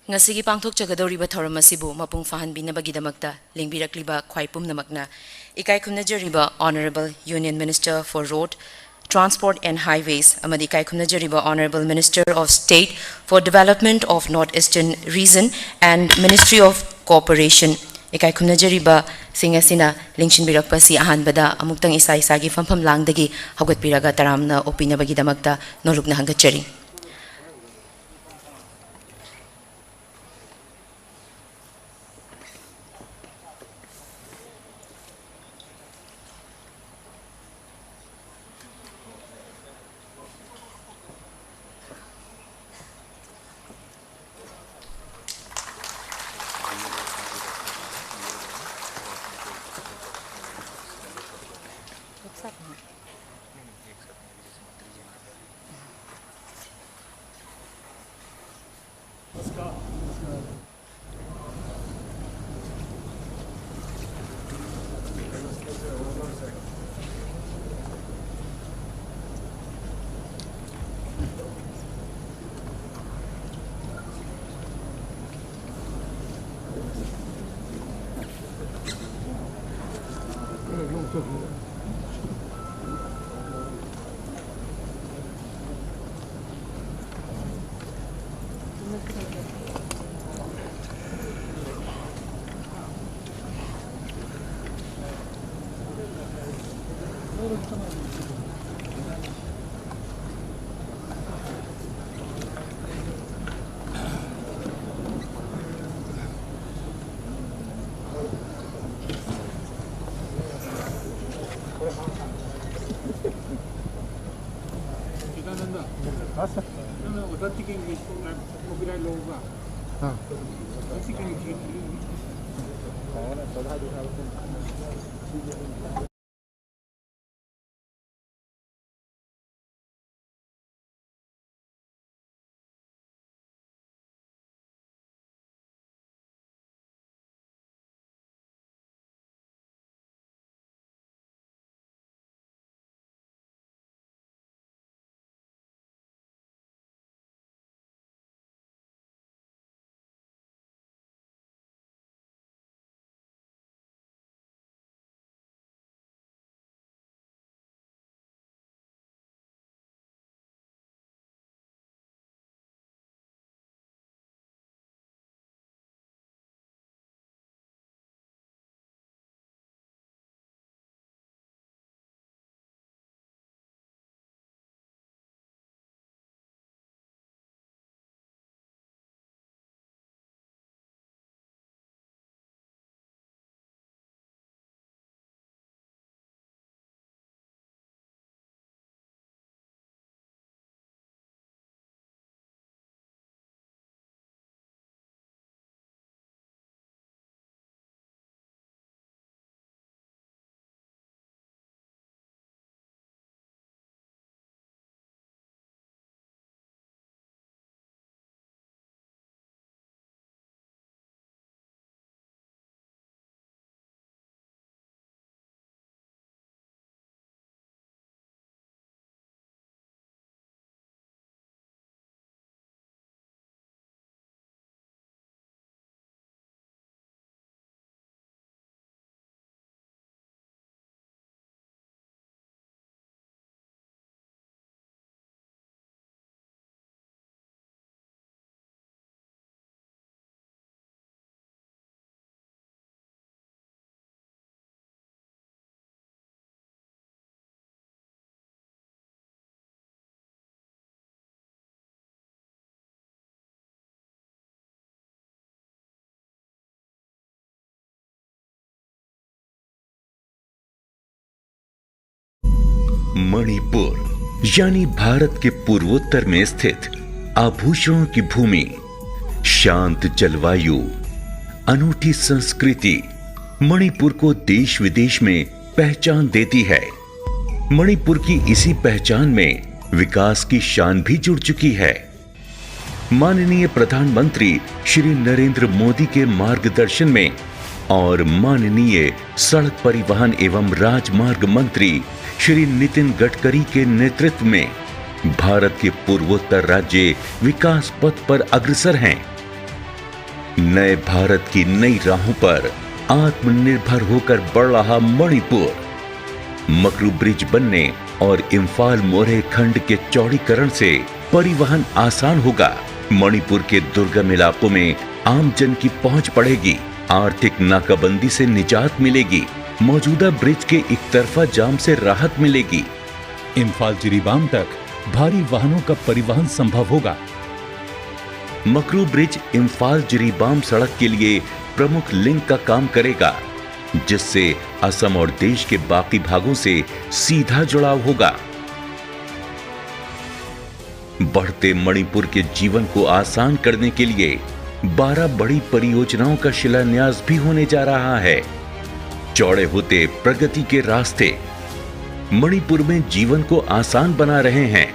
Ngasigi pangthokchagadoriba thoram asibu mapung fahanbinabagidamagta lengbirakliba khwai pumnamakna ikai khumnajariba Honorable Union Minister for Road, Transport and Highways amadi ikai khumnajariba Honorable Minister of State for Development of North-Eastern Region and Ministry of Cooperation ikai khumnajariba singasina lingshinbirakpasi ahanbada amuktang isa-isagi fampham langdagi hawgatpiraga taramna opinabagidamagta norukna hangachari. Manipur यानी भारत के पूर्वोत्तर में स्थित आभूषणों की भूमि, शांत जलवायु, अनूठी संस्कृति मणिपुर को देश विदेश में पहचान देती है। मणिपुर की इसी पहचान में विकास की शान भी जुड़ चुकी है। माननीय प्रधानमंत्री श्री नरेंद्र मोदी के मार्गदर्शन में और माननीय सड़क परिवहन एवं राजमार्ग मंत्री श्री नितिन गडकरी के नेतृत्व में भारत के पूर्वोत्तर राज्य विकास पथ पर अग्रसर हैं। नए भारत की नई राहों पर आत्मनिर्भर होकर बढ़ रहा मणिपुर। मकरू ब्रिज बनने और इम्फाल मोरे खंड के चौड़ीकरण से परिवहन आसान होगा। मणिपुर के दुर्गम इलाकों में आमजन की पहुंच बढ़ेगी। आर्थिक नाकाबंदी से निजात मिलेगी। मौजूदा ब्रिज के एक तरफा जाम से राहत मिलेगी। इम्फाल जिरीबाम तक भारी वाहनों का परिवहन संभव होगा। मकरू ब्रिज इम्फाल जिरीबाम सड़क के लिए प्रमुख लिंक का काम करेगा, जिससे असम और देश के बाकी भागों से सीधा जुड़ाव होगा। बढ़ते मणिपुर के जीवन को आसान करने के लिए 12 बड़ी परियोजनाओं का शिलान्यास भी होने जा रहा है। चौड़े होते प्रगति के रास्ते मणिपुर में जीवन को आसान बना रहे हैं।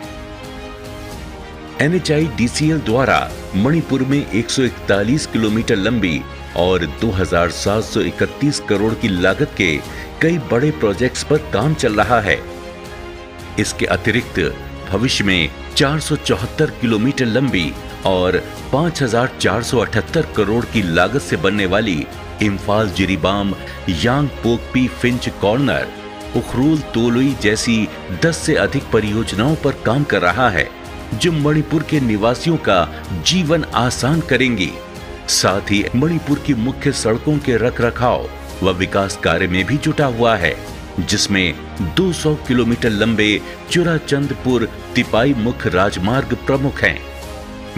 NHIDCL द्वारा मणिपुर में 141 किलोमीटर लंबी और 2,731 करोड़ की लागत के कई बड़े प्रोजेक्ट्स पर काम चल रहा है। इसके अतिरिक्त भविष्य में 474 किलोमीटर लंबी और 5,478 करोड़ की लागत से बनने वाली Imphal Jiribam यांगपोकपी Finch corner, Ukhrul Tolui जैसी 10 से अधिक परियोजनाओं पर काम कर रहा है, जो मणिपुर के निवासियों का जीवन आसान करेंगी। साथ ही मणिपुर की मुख्य सड़कों के रखरखाव व विकास कार्य में भी जुटा हुआ है, जिसमें 200 किलोमीटर लंबे चुराचंदपुर तिपाई मुख्य राजमार्ग प्रमुख हैं।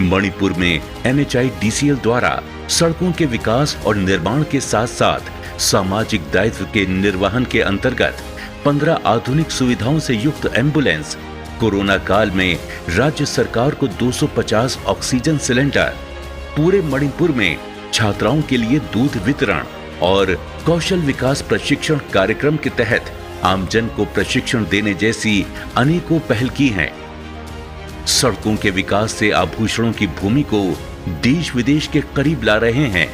मणिपुर में NHIDCL द्वारा सड़कों के विकास और निर्माण के साथ साथ सामाजिक दायित्व के निर्वहन के अंतर्गत 15 आधुनिक सुविधाओं से युक्त एम्बुलेंस, कोरोना काल में राज्य सरकार को 250 ऑक्सीजन सिलेंडर, पूरे मणिपुर में छात्राओं के लिए दूध वितरण और कौशल विकास प्रशिक्षण कार्यक्रम के तहत आमजन को प्रशिक्षण देने जैसी अनेकों पहल की हैं। सड़कों के विकास से आभूषणों की भूमि को देश विदेश के करीब ला रहे हैं।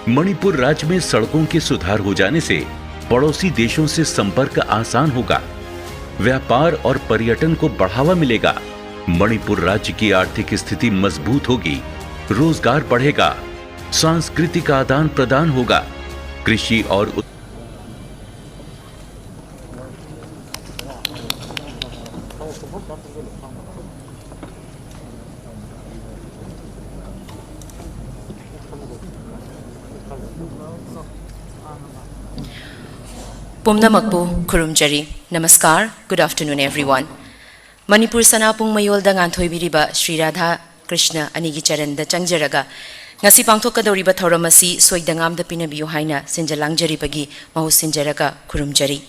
मणिपुर राज्य में सड़कों के सुधार हो जाने से पड़ोसी देशों से संपर्क आसान होगा, व्यापार और पर्यटन को बढ़ावा मिलेगा। मणिपुर राज्य की आर्थिक स्थिति मजबूत होगी, रोजगार बढ़ेगा, सांस्कृतिक आदान प्रदान होगा, कृषि और Pumnamakpo Kurumjari. Namaskar. Good afternoon, everyone. Manipur Sanapung Mayolda Nganthoibiriba Sri Radha Krishna Anigi Charanda Changjaraga. Ngasi pangthokadoriba thoramasi soidangam pinabiyo haina sinjalangjari mahu sinjaraga Kurumjari.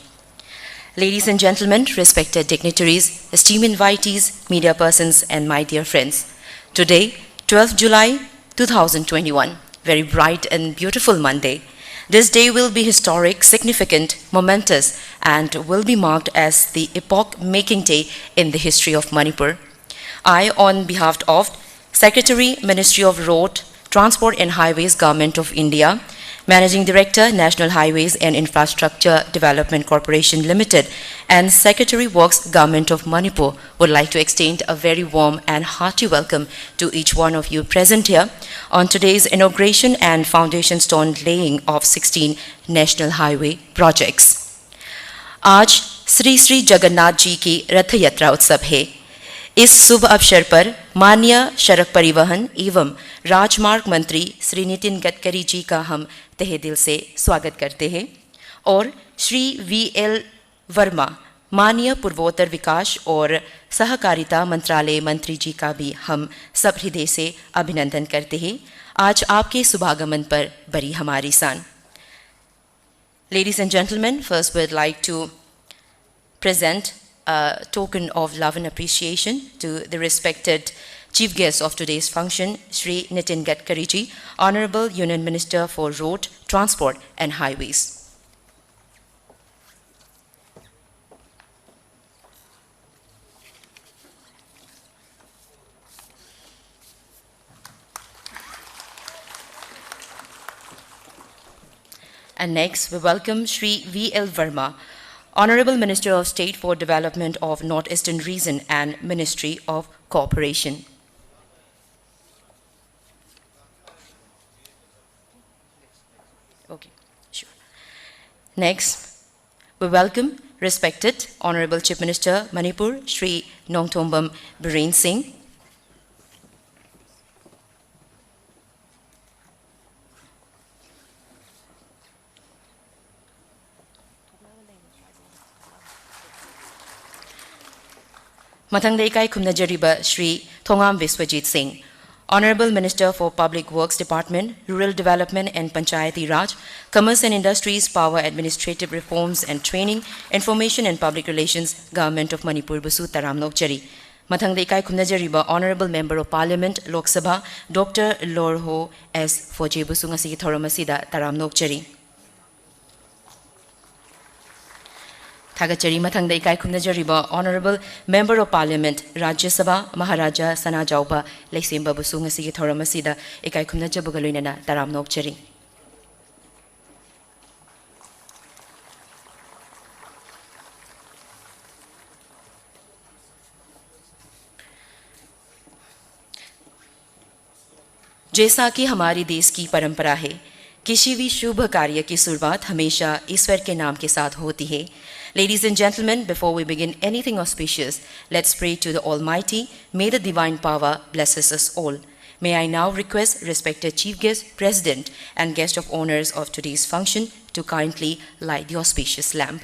Ladies and gentlemen, respected dignitaries, esteemed invitees, media persons, and my dear friends. Today, 12th July 2021, very bright and beautiful Monday. This day will be historic, significant, momentous, and will be marked as the epoch-making day in the history of Manipur. I, on behalf of Secretary, Ministry of Road, Transport and Highways, Government of India, Managing Director, National Highways and Infrastructure Development Corporation Limited, and Secretary Works, Government of Manipur, would like to extend a very warm and hearty welcome to each one of you present here on today's inauguration and foundation stone laying of 16 national highway projects. आज श्री श्री जगन्नाथ जी की रथ यात्रा उत्सव है। इस शुभ अवसर पर माननीय सड़क परिवहन एवं राजमार्ग मंत्री श्री नितिन गडकरी जी का हम तहे दिल से स्वागत करते हैं और श्री VL वर्मा माननीय पूर्वोत्तर विकास और सहकारिता मंत्रालय मंत्री जी का भी हम सब हृदय से अभिनंदन करते हैं आज आपके शुभागमन पर बड़ी हमारी शान। Ladies and gentlemen, first we'd like to present a token of love and appreciation to the respected Chief Guest of today's function, Shri Nitin Gadkari ji, Honorable Union Minister for Road, Transport and Highways. And next, we welcome Shri VL Verma, Honorable Minister of State for Development of Northeastern Region and Ministry of Cooperation. Next, we welcome respected Honorable Chief Minister Manipur, Shri Nongthombam Biren Singh. Mathangda ikai khumnajariba Shri Thongam Viswajit Singh, Honorable Minister for Public Works Department, Rural Development and Panchayati Raj, Commerce and Industries, Power, Administrative Reforms and Training, Information and Public Relations, Government of Manipur Busu Taram Nokchari. Mathangda ikai khumnajariba Honorable Member of Parliament, Lok Sabha, Dr. Lorho S. Foje Busu ngasi thoramasida Taram Nokchari. Thagachari mathangda ikai khumnajariba Honorable Member of Parliament, Rajya Sabha, Maharaja Sana Jauba, Leisimba Busu ngasi thoramasida ikai khumnajabuga loinana Taram Nokchari. जैसा कि हमारी देश की परंपरा है, किसी भी शुभ कार्य की शुरुआत हमेशा ईश्वर के नाम के साथ होती है. Ladies and gentlemen, before we begin anything auspicious, let's pray to the Almighty. May the divine power blesses us all. May I now request respected Chief Guest, President, and guest of honors of today's function to kindly light the auspicious lamp.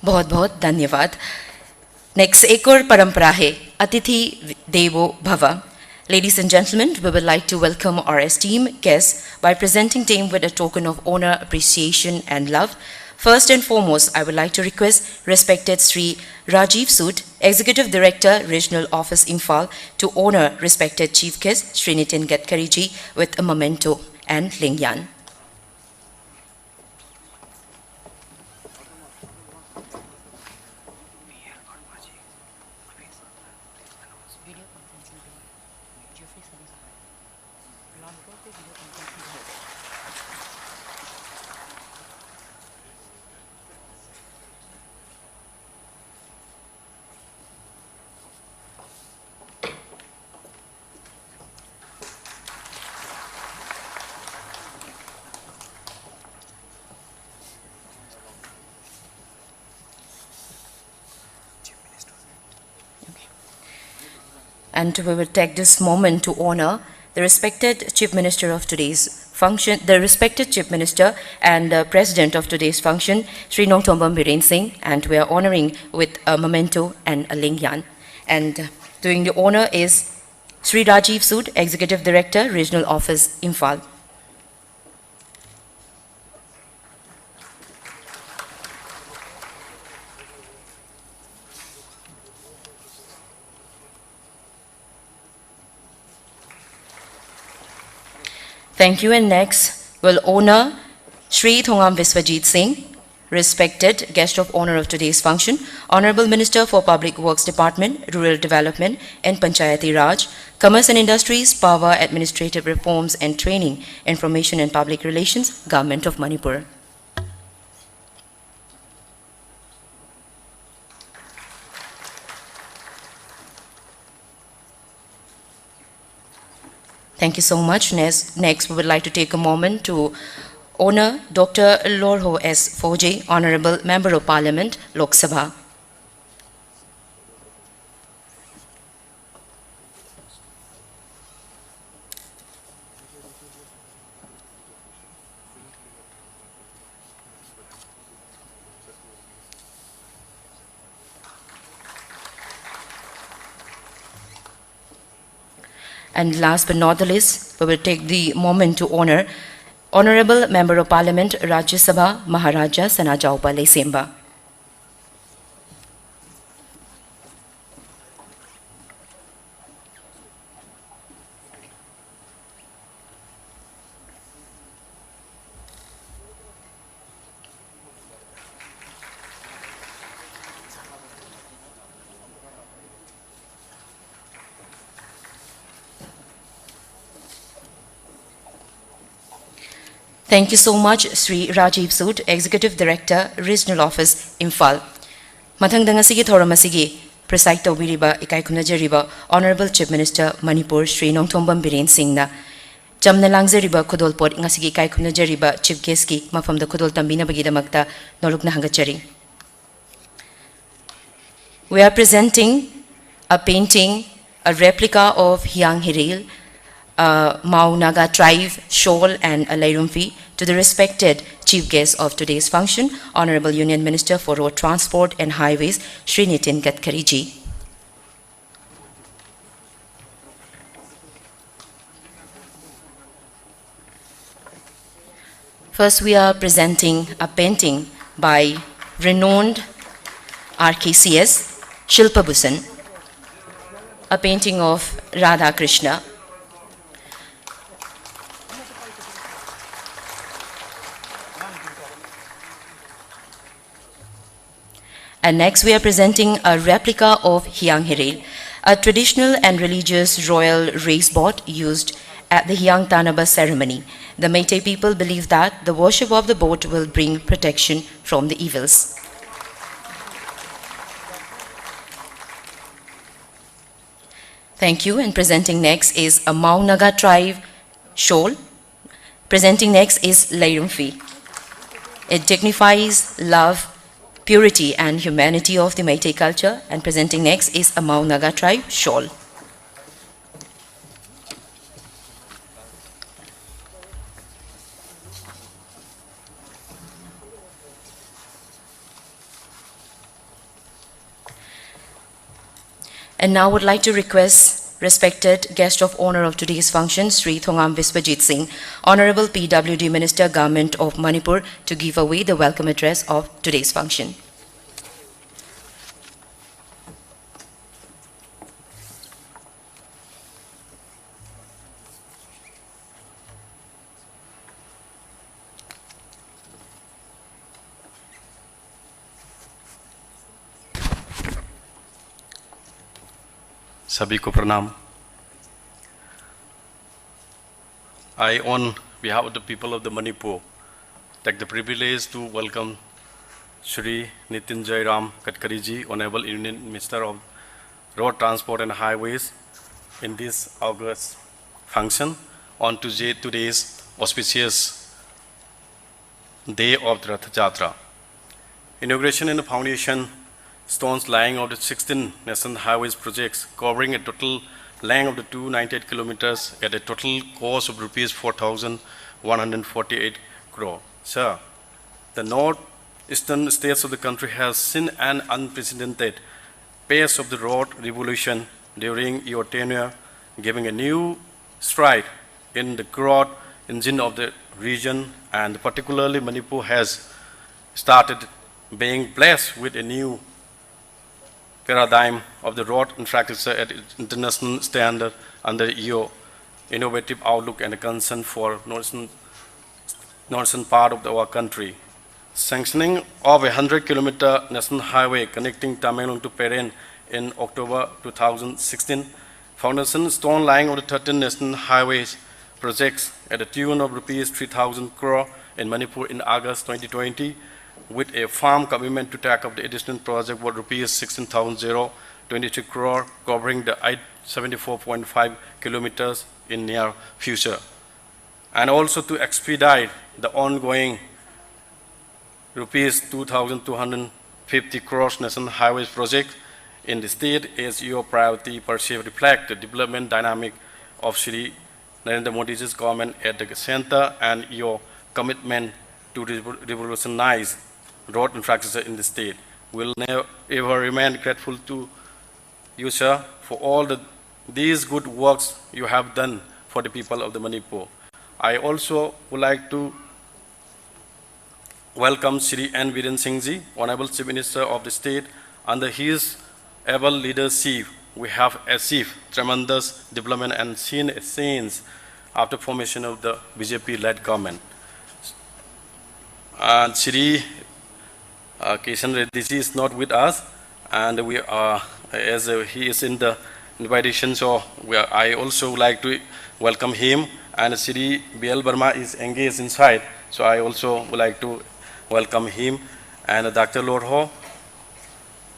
बहुत बहुत धन्यवाद. Next एक और परंपरा है अतिथि देवो भव. Ladies and gentlemen, we would like to welcome our esteemed guests by presenting them with a token of honor, appreciation and love. First and foremost, I would like to request respected Sri Rajiv Sood, Executive Director, Regional Office Imphal, to honor respected Chief Guest Sri Nitin Gadkari ji with a memento and lingyan. And we will take this moment to honor the respected Chief Minister of today's function, the respected Chief Minister and President of today's function, Sri Nongthombam Biren Singh, and we are honoring with a memento and a lingyan. And doing the honor is Sri Rajiv Sood, Executive Director, Regional Office, Imphal. Thank you, and next we'll honor Shri Thongam Viswajit Singh, respected guest of honor of today's function, Honorable Minister for Public Works Department, Rural Development and Panchayati Raj, Commerce and Industries, Power, Administrative Reforms and Training, Information and Public Relations, Government of Manipur. Thank you so much. Next, we would like to take a moment to Honor Dr. Lorho S. Fauji, Honorable Member of Parliament, Lok Sabha. And last but not the least, we will take the moment to honor Honorable Member of Parliament, Rajya Sabha, Maharaja Sanajaupa Lesemba. Thank you so much, Sri Rajiv Sood, Executive Director, Regional Office, Imphal. Mathangda ngasigi thoram asigi preside tawbiriba ikai khunajariba Honorable Chief Minister Manipur Sri Nongthombam Biren Singh na jamna langzariba khudolpot ngasigi ikai khunajariba Chief Guest ki mafamda khudol tambina bagidamakta nolokna hangachari. We are presenting a painting, a replica of Hyang Hiril, Mau Naga tribe, shawl and a lairumfi to the respected chief guest of today's function, Honorable Union Minister for Road Transport and Highways, Shri Nitin Gadkari ji. First, we are presenting a painting by renowned RKCS, Shilpa Bhusan, a painting of Radha Krishna. And next we are presenting a replica of Hyang Hiril, a traditional and religious royal race boat used at the Hyang Tanaba ceremony. The Meitei people believe that the worship of the boat will bring protection from the evils. Thank you. And presenting next is a Mau Naga tribe shawl. Presenting next is Lairumfi. It dignifies love, purity and humanity of the Meitei culture, and presenting next is a Mau Naga tribe shawl. And now would like to request respected guest of honor of today's function, Sri Thongam Viswajit Singh, Honorable PWD Minister, Government of Manipur, to give away the welcome address of today's function. सभी को प्रणाम. I, on behalf of the people of the Manipur, take the privilege to welcome Shri Nitin Jairam Gadkari ji, Honorable Union Minister of Road Transport and Highways, in this August function on today's auspicious day of the Rath Jatra. Inauguration and foundation stones lying of the 16 national highways projects covering a total length of the 298 kilometers at a total cost of rupees 4,148 crore. Sir, the northeastern states of the country has seen an unprecedented pace of the road revolution during your tenure, giving a new stride in the growth engine of the region, and particularly Manipur has started being blessed with a new paradigm of the road infrastructure at international standard under your innovative outlook and concern for northern part of our country. Sanctioning of a 100-kilometer national highway connecting Tamenglong to Peren in October 2016, foundation stone laying of the 13 national highways projects at a tune of rupees 3,000 crore in Manipur in August 2020, with a firm commitment to take up the additional project worth rupees 16,022 crore, covering the 74.5 kilometers in near future. and also to expedite the ongoing rupees 2,250 crores national highways project in the state as your priority perceive reflect the development dynamic of Shri Narendra Modi's government at the center and your commitment to revolutionize road infrastructure in the state. We'll never ever remain grateful to you, sir, for all these good works you have done for the people of the Manipur. I also would like to welcome Shri N. Biren Singh Ji, Honorable Chief Minister of the state. Under his able leadership, we have achieved tremendous development and seen a change after formation of the BJP-led government. And Shri Kishan Reddy Ji is not with us, and we are, as he is in the invitation, so I also would like to welcome him. And Shri B.L. Burma is engaged inside, so I also would like to welcome him. And Dr. Lord Ho,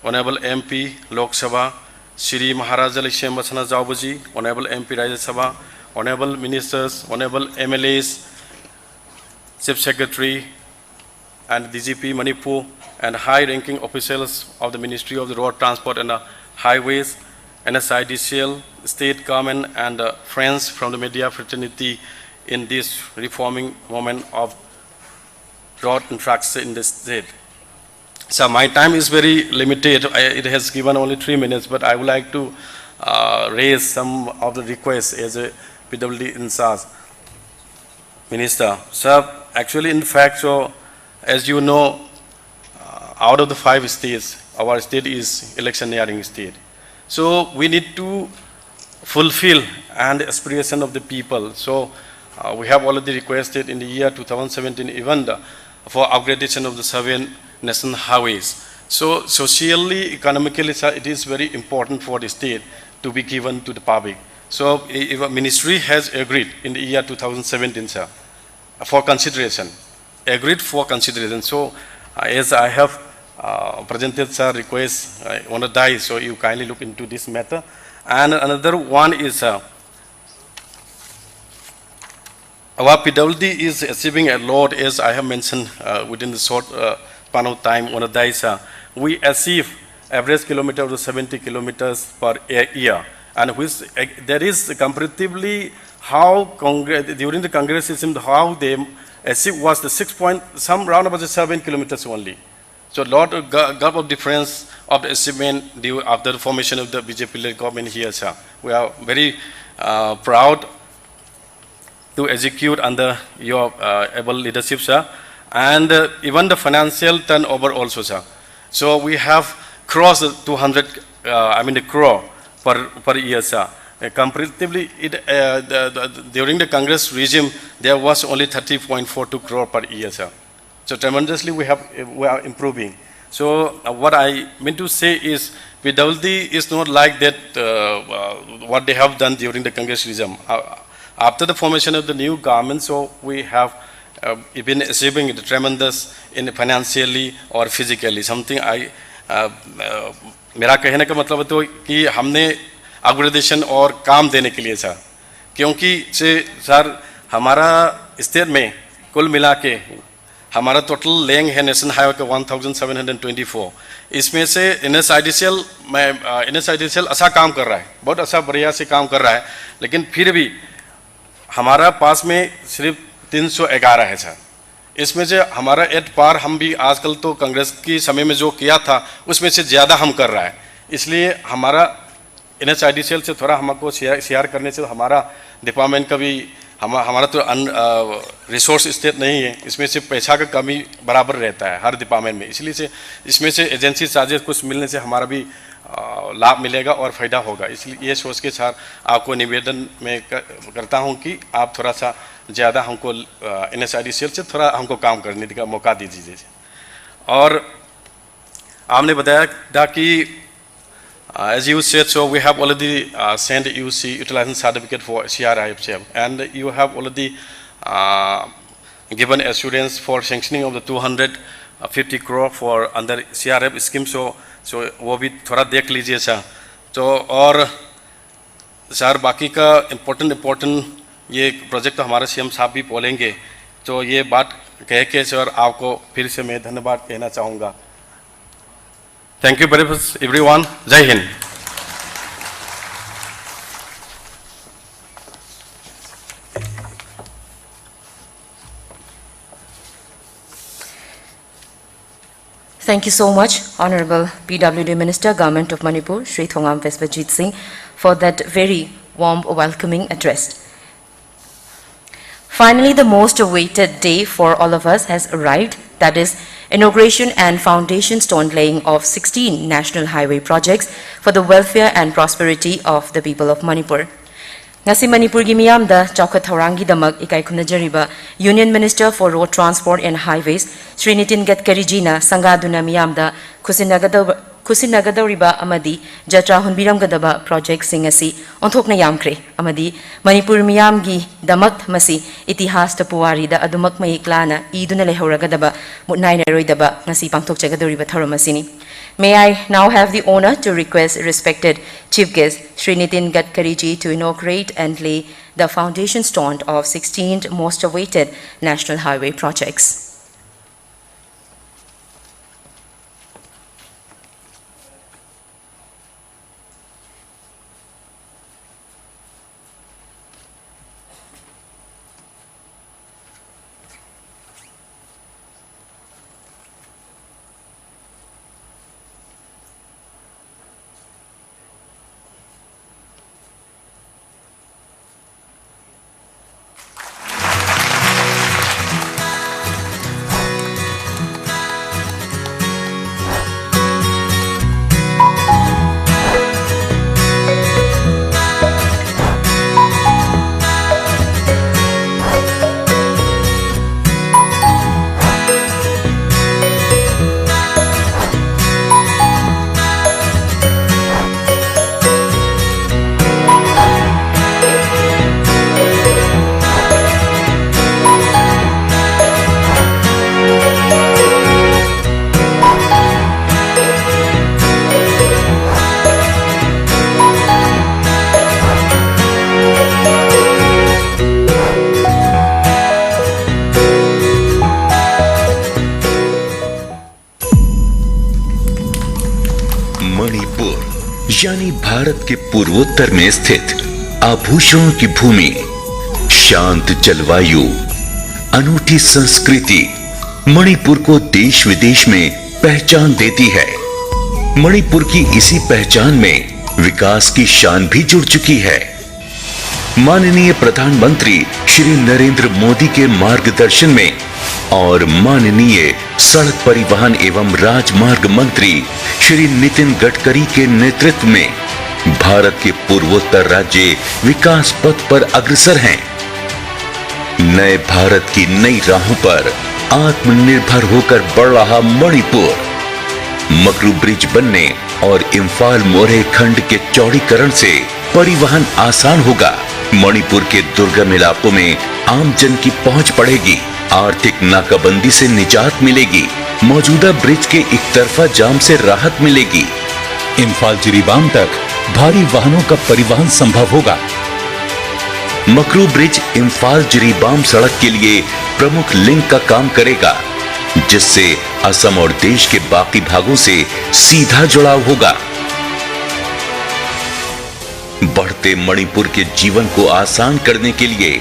Honorable MP Lok Sabha, Shri Maharaja Lakshem Basana Jaubaji, Honorable MP Rajya Sabha, Honorable Ministers, Honorable MLAs, Chief Secretary, and DGP Manipur, and high-ranking officials of the Ministry of the Road Transport and Highways, NSIDCL, state government, and friends from the media fraternity in this reforming moment of road infrastructure in the state. So my time is very limited. It has given only 3 minutes, but I would like to raise some of the requests as a PWD in charge minister. Sir, actually, in fact, so as you know, out of the 5 states, our state is electioneering state. So we need to fulfill and aspiration of the people. So we have already requested in the year 2017 even for upgradation of the 7 national highways. So socially, economically, it is very important for the state to be given to the public. So if a ministry has agreed in the year 2017, sir, for consideration, agreed for consideration. So as I have presented, sir, request on a die, so you kindly look into this matter. And another one is our PWD is achieving a lot, as I have mentioned within the short span of time on a die, sir. We achieve average kilometer of 70 kilometers per year, and which there is comparatively how Congress, during the Congress system, how they achieve was the 6 point, some round about 7 kilometers only. So a lot of gap of difference of the achievement due after the formation of the BJP-led government here, sir. We are very proud to execute under your able leadership, sir. And even the financial turnover also, sir. So we have crossed the 200, the crore per year, sir. Comparatively, during the Congress regime, there was only 30.42 crore per year, sir. So tremendously we are improving. So what I mean to say is PWD is not like that what they have done during the Congress regime. After the formation of the new government, so we have been achieving the tremendous in financially or physically. Something मेरा कहने का मतलब तो कि हमने upgradation और काम देने के लिए सर, क्योंकि सर हमारा स्टेट में कुल मिला के हमारा टोटल लेंथ है नेशनल हाईवे का 1724, इसमें से NSIDCL अच्छा काम कर रहा है, बहुत अच्छा बढ़िया से काम कर रहा है, लेकिन फिर भी हमारा पास में सिर्फ 311 है सर। इसमें से हमारा एट पार हम भी आजकल तो कांग्रेस की समय में जो किया था उसमें से ज़्यादा हम कर रहा है, इसलिए हमारा NSIDCL से थोड़ा हमको शेयर करने से हमारा डिपार्टमेंट का भी हमारा तो रिसोर्स स्टेट नहीं है, इसमें से पैसा का कमी बराबर रहता है हर डिपार्टमेंट में, इसलिए से इसमें से एजेंसी चार्जेस कुछ मिलने से हमारा भी लाभ मिलेगा और फ़ायदा होगा। इसलिए ये सोच के साथ आपको निवेदन में करता हूं कि आप थोड़ा सा ज़्यादा हमको NSIDCL से थोड़ा हमको काम करने का मौका दीजिए। और आपने बताया था कि as you said, so we have already sent UC utilization certificate for CRIFCM, and you have already given assurance for sanctioning of the 250 crore for under CRF scheme. So वो भी थोड़ा देख लीजिए सर। तो और सर बाकी का important ये प्रोजेक्ट तो हमारे सीएम साहब भी बोलेंगे, तो ये बात कह के सर आपको फिर से मैं धन्यवाद कहना चाहूँगा। Thank you very much everyone. जय Hind. Thank you so much, Honorable PWD Minister, Government of Manipur, Shri Thongam Veswajit Singh, for that very warm welcoming address. Finally, the most awaited day for all of us has arrived, that is inauguration and foundation stone laying of 16 national highway projects for the welfare and prosperity of the people of Manipur. Ngasi Manipur gi miyam da chawkhat thaurangi damak ikai khunajariba Union Minister for Road Transport and Highways Shri Nitin Gadkari ji na sangaduna miyam da khusinnagadoriba amadi jatra hunbiramgadaba project sing asi onthokna yamkhre amadi Manipur miyam gi damak masi itihas ta puwari da adumak mayiklana iduna lehoragadaba mutnaina roidaba ngasi pangthokchagadoriba thauramasini. May I now have the honor to request respected Chief Guest Shri Nitin Gadkari ji to inaugurate and lay the foundation stone of 16 most awaited national highway projects. Manipur यानी भारत के पूर्वोत्तर में स्थित आभूषणों की भूमि, शांत जलवायु, अनूठी संस्कृति मणिपुर को देश विदेश में पहचान देती है। मणिपुर की इसी पहचान में विकास की शान भी जुड़ चुकी है। माननीय प्रधानमंत्री श्री नरेंद्र मोदी के मार्गदर्शन में और माननीय सड़क परिवहन एवं राजमार्ग मंत्री श्री नितिन गडकरी के नेतृत्व में भारत के पूर्वोत्तर राज्य विकास पथ पर अग्रसर हैं। नए भारत की नई राहों पर आत्मनिर्भर होकर बढ़ रहा मणिपुर मकरू ब्रिज बनने और इंफाल मोरे खंड के चौड़ीकरण से परिवहन आसान होगा। मणिपुर के दुर्गम इलाकों में आम जन की पहुंच बढ़ेगी, आर्थिक नाकाबंदी से निजात मिलेगी, मौजूदा ब्रिज के एक तरफा जाम से राहत मिलेगी। इंफाल जिरीबाम तक भारी वाहनों का परिवहन संभव होगा। मकरू ब्रिज इंफाल जिरीबाम सड़क के लिए प्रमुख लिंक का काम करेगा, जिससे असम और देश के बाकी भागों से सीधा जुड़ाव होगा। बढ़ते मणिपुर के जीवन को आसान करने के लिए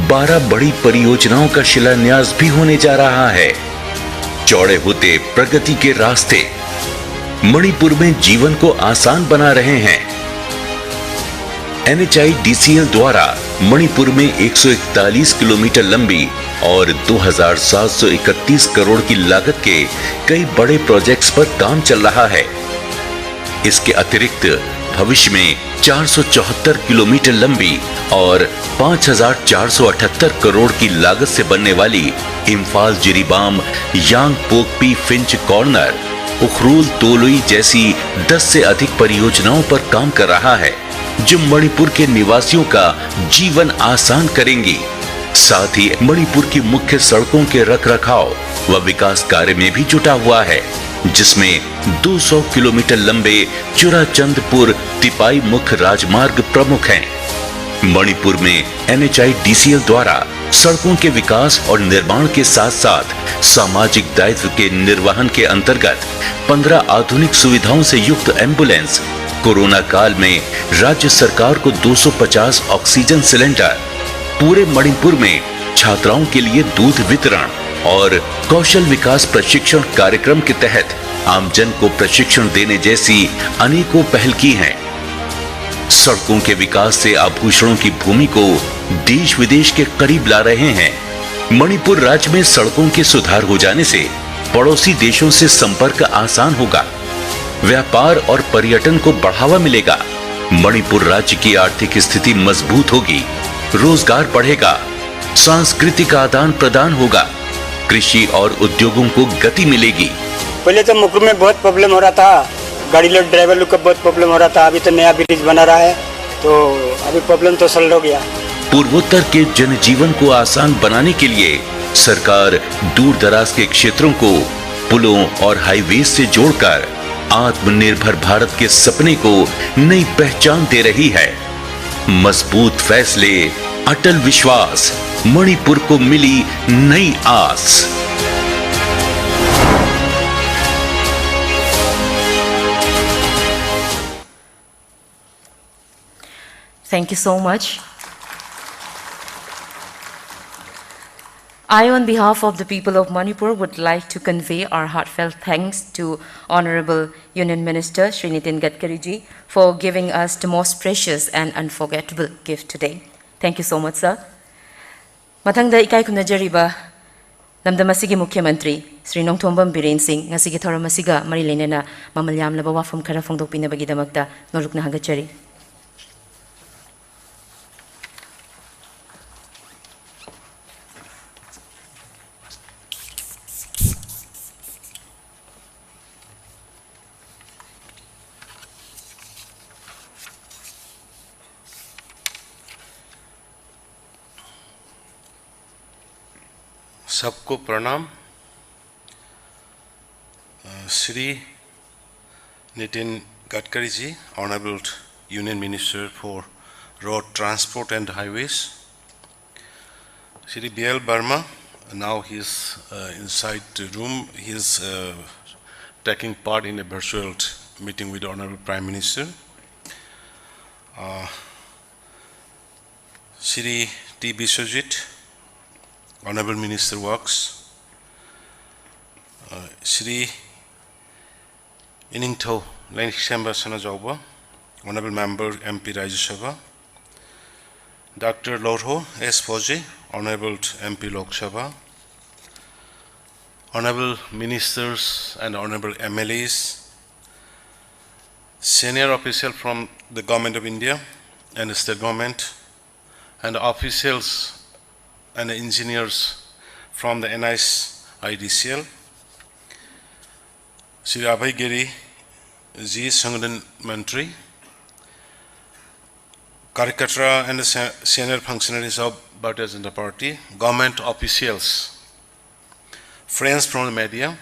12 बड़ी परियोजनाओं का शिलान्यास भी होने जा रहा है। चौड़े होते प्रगति के रास्ते मणिपुर में जीवन को आसान बना रहे हैं। NHIDCL द्वारा मणिपुर में 141 किलोमीटर लंबी और 2731 करोड़ की लागत के कई बड़े प्रोजेक्ट्स पर काम चल रहा है। इसके अतिरिक्त भविष्य में 474 किलोमीटर लंबी और 5478 करोड़ की लागत से बनने वाली Imphal Jiribam यांगपोकपी Finch corner Ukhrul Tolui जैसी 10 से अधिक परियोजनाओं पर काम कर रहा है, जो मणिपुर के निवासियों का जीवन आसान करेंगी। साथ ही मणिपुर की मुख्य सड़कों के रखरखाव व विकास कार्य में भी जुटा हुआ है, जिसमें 200 किलोमीटर लंबे चुराचंदपुर तिपाई मुख्य राजमार्ग प्रमुख हैं। मणिपुर में NHIDCL द्वारा सड़कों के विकास और निर्माण के साथ साथ सामाजिक दायित्व के निर्वहन के अंतर्गत 15 आधुनिक सुविधाओं से युक्त एम्बुलेंस, कोरोना काल में राज्य सरकार को 250 ऑक्सीजन सिलेंडर, पूरे मणिपुर में छात्राओं के लिए दूध वितरण और कौशल विकास प्रशिक्षण कार्यक्रम के तहत आमजन को प्रशिक्षण देने जैसी अनेकों पहल की हैं। सड़कों के विकास से आभूषणों की भूमि को देश विदेश के करीब ला रहे हैं। मणिपुर राज्य में सड़कों के सुधार हो जाने से पड़ोसी देशों से संपर्क आसान होगा, व्यापार और पर्यटन को बढ़ावा मिलेगा। मणिपुर राज्य की आर्थिक स्थिति मजबूत होगी, रोजगार बढ़ेगा, सांस्कृतिक आदान प्रदान होगा, कृषि और उद्योगों को गति मिलेगी। पहले तो मणिपुर में बहुत प्रॉब्लम हो रहा था, गाड़ी लोग ड्राइवर लोग का बहुत प्रॉब्लम हो रहा था। अभी तो नया ब्रिज बना रहा है तो अभी प्रॉब्लम तो सॉल्व हो गया। पूर्वोत्तर के जनजीवन को आसान बनाने के लिए सरकार दूर दराज के क्षेत्रों को पुलों और हाईवे से जोड़कर आत्मनिर्भर भारत के सपने को नई पहचान दे रही है। मजबूत फैसले, अटल विश्वास, मणिपुर को मिली नई आस। Thank you so much. I, on behalf of the people of Manipur, would like to convey our heartfelt thanks to Honorable Union Minister Shri Nitin Gadkari ji for giving us the most precious and unforgettable gift today. Thank you so much, sir. Mathangda ikai khumnajariba lamdam asigi Mukhya Mantri Shri Nongthombam Biren Singh ngasigi thoram asiga mari lenena mamal yamlaba wafam khara phongdokpinabagidamakta norukna hangachari. सबको प्रणाम। Shri Nitin Gadkari ji, Honorable Union Minister for Road Transport and Highways. Shri B.L. Burma, now he is inside the room. He is taking part in a virtual meeting with the Honorable Prime Minister. Shri T. Biswajit, Honorable Minister Works, Shri Iningtho Lainishamba Sanajauba, Honorable Member MP Rajya Sabha, Dr. Lorho S. Fauji, Honorable MP Lok Sabha, Honorable Ministers and Honorable MLAs, senior officials from the Government of India and the State Government, and officials and engineers from the NHIDCL, Shri Abhay Giri Ji, Sanghadan Mantri, Karikatra and the senior functionaries of Bharatiya Janata Party, government officials, friends from the media,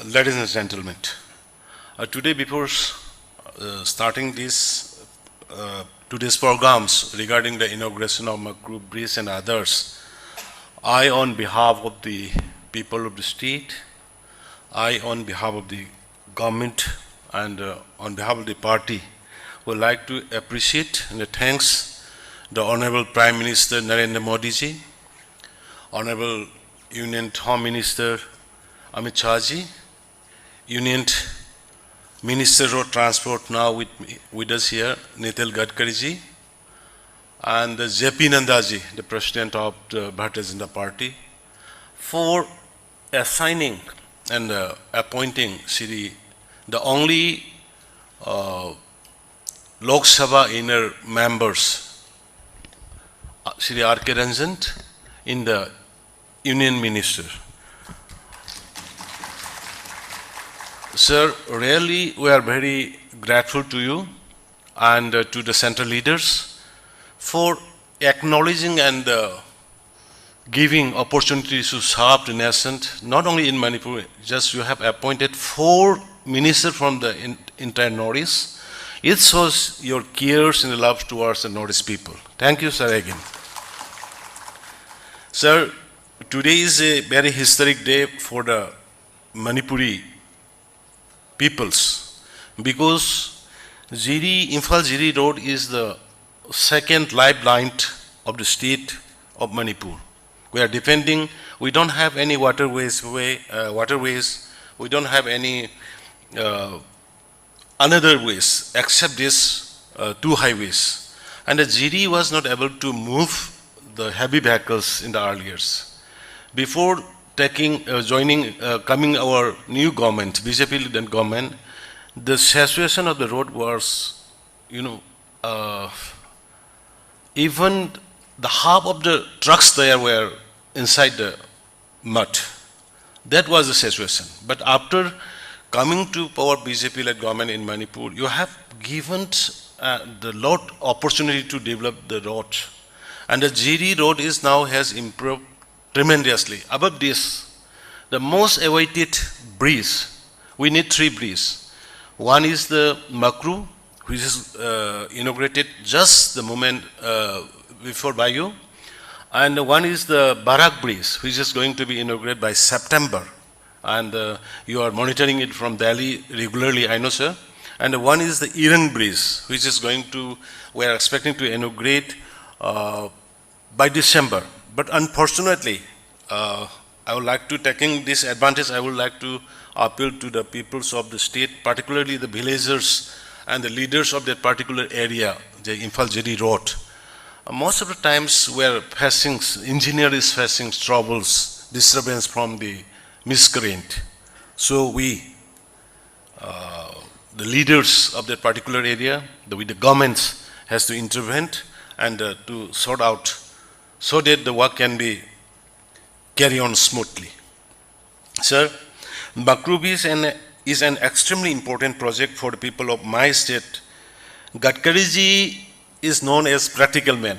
ladies and gentlemen. Today, before starting today's programs regarding the inauguration of Makru Bridge and others, I, on behalf of the people of the state, I, on behalf of the government and on behalf of the party, would like to appreciate and thanks the Honorable Prime Minister Narendra Modi ji, Honorable Union Home Minister Amit Shah ji, Union Minister of Transport now with us here, Nitin Gadkari ji, and J.P. Nanda ji, the President of the Bharatiya Janata Party, for assigning and appointing Shri, the only Lok Sabha inner members, Shri R.K. Ranjan, in the Union Minister. Sir, really we are very grateful to you and to the central leaders for acknowledging and giving opportunities to serve the nation, not only in Manipur, just you have appointed 4 ministers from the entire Northeast. It shows your cares and love towards the Northeast people. Thank you, sir, again. Sir, today is a very historic day for the Manipuri peoples because Imphal Jiri Road is the second lifeline of the state of Manipur. We are depending, we don't have any waterways, we don't have any another ways except these two highways. And the GD was not able to move the heavy vehicles in the early years. Before coming our new government, BJP-led government, the situation of the road was, even the half of the trucks there were inside the mud. That was the situation. But after coming to power BJP-led government in Manipur, you have given the lot opportunity to develop the road. And the GD road is now has improved tremendously. Above this, the most awaited bridge, we need 3 bridges. One is the Makru, which is inaugurated just the moment before Bayu. And one is the Barak Bridge, which is going to be inaugurated by September. And you are monitoring it from Delhi regularly, I know, sir. And one is the Irang Bridge, which is we are expecting to inaugurate by December. But unfortunately, I would like to, taking this advantage, I would like to appeal to the peoples of the state, particularly the villagers and the leaders of that particular area, the Imphal Jiri Road. Most of the times engineer is facing troubles, disturbance from the miscreant. So we, the leaders of that particular area, the government has to intervene and to sort out so that the work can be carry on smoothly. Sir, Makru is an extremely important project for the people of my state. Gadkari ji is known as practical man.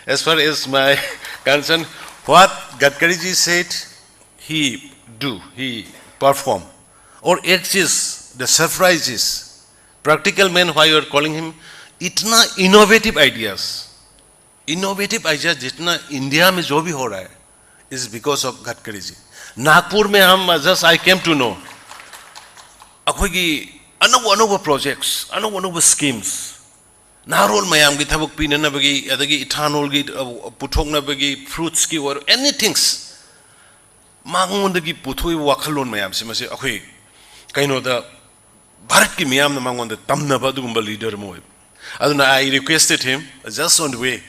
As far as my concern, what Gadkari ji said, he perform. Or exists, the surprise is, practical man, why you are calling him, itna innovative ideas jitna India mein jo bhi ho raha hai, is because of Gadkari ji. Nagpur mein I came to know, akhoi another projects, another schemes. Narol mayam gi thabuk pina na bagi adagi ethanol gi puthok na bagi fruits ki or anything mangon da gi puthoi wakhalon mayam se mase akhoi kaino da bharat ki miyam na mangon da tamna ba dugumba leader mo aduna I requested him just on the way,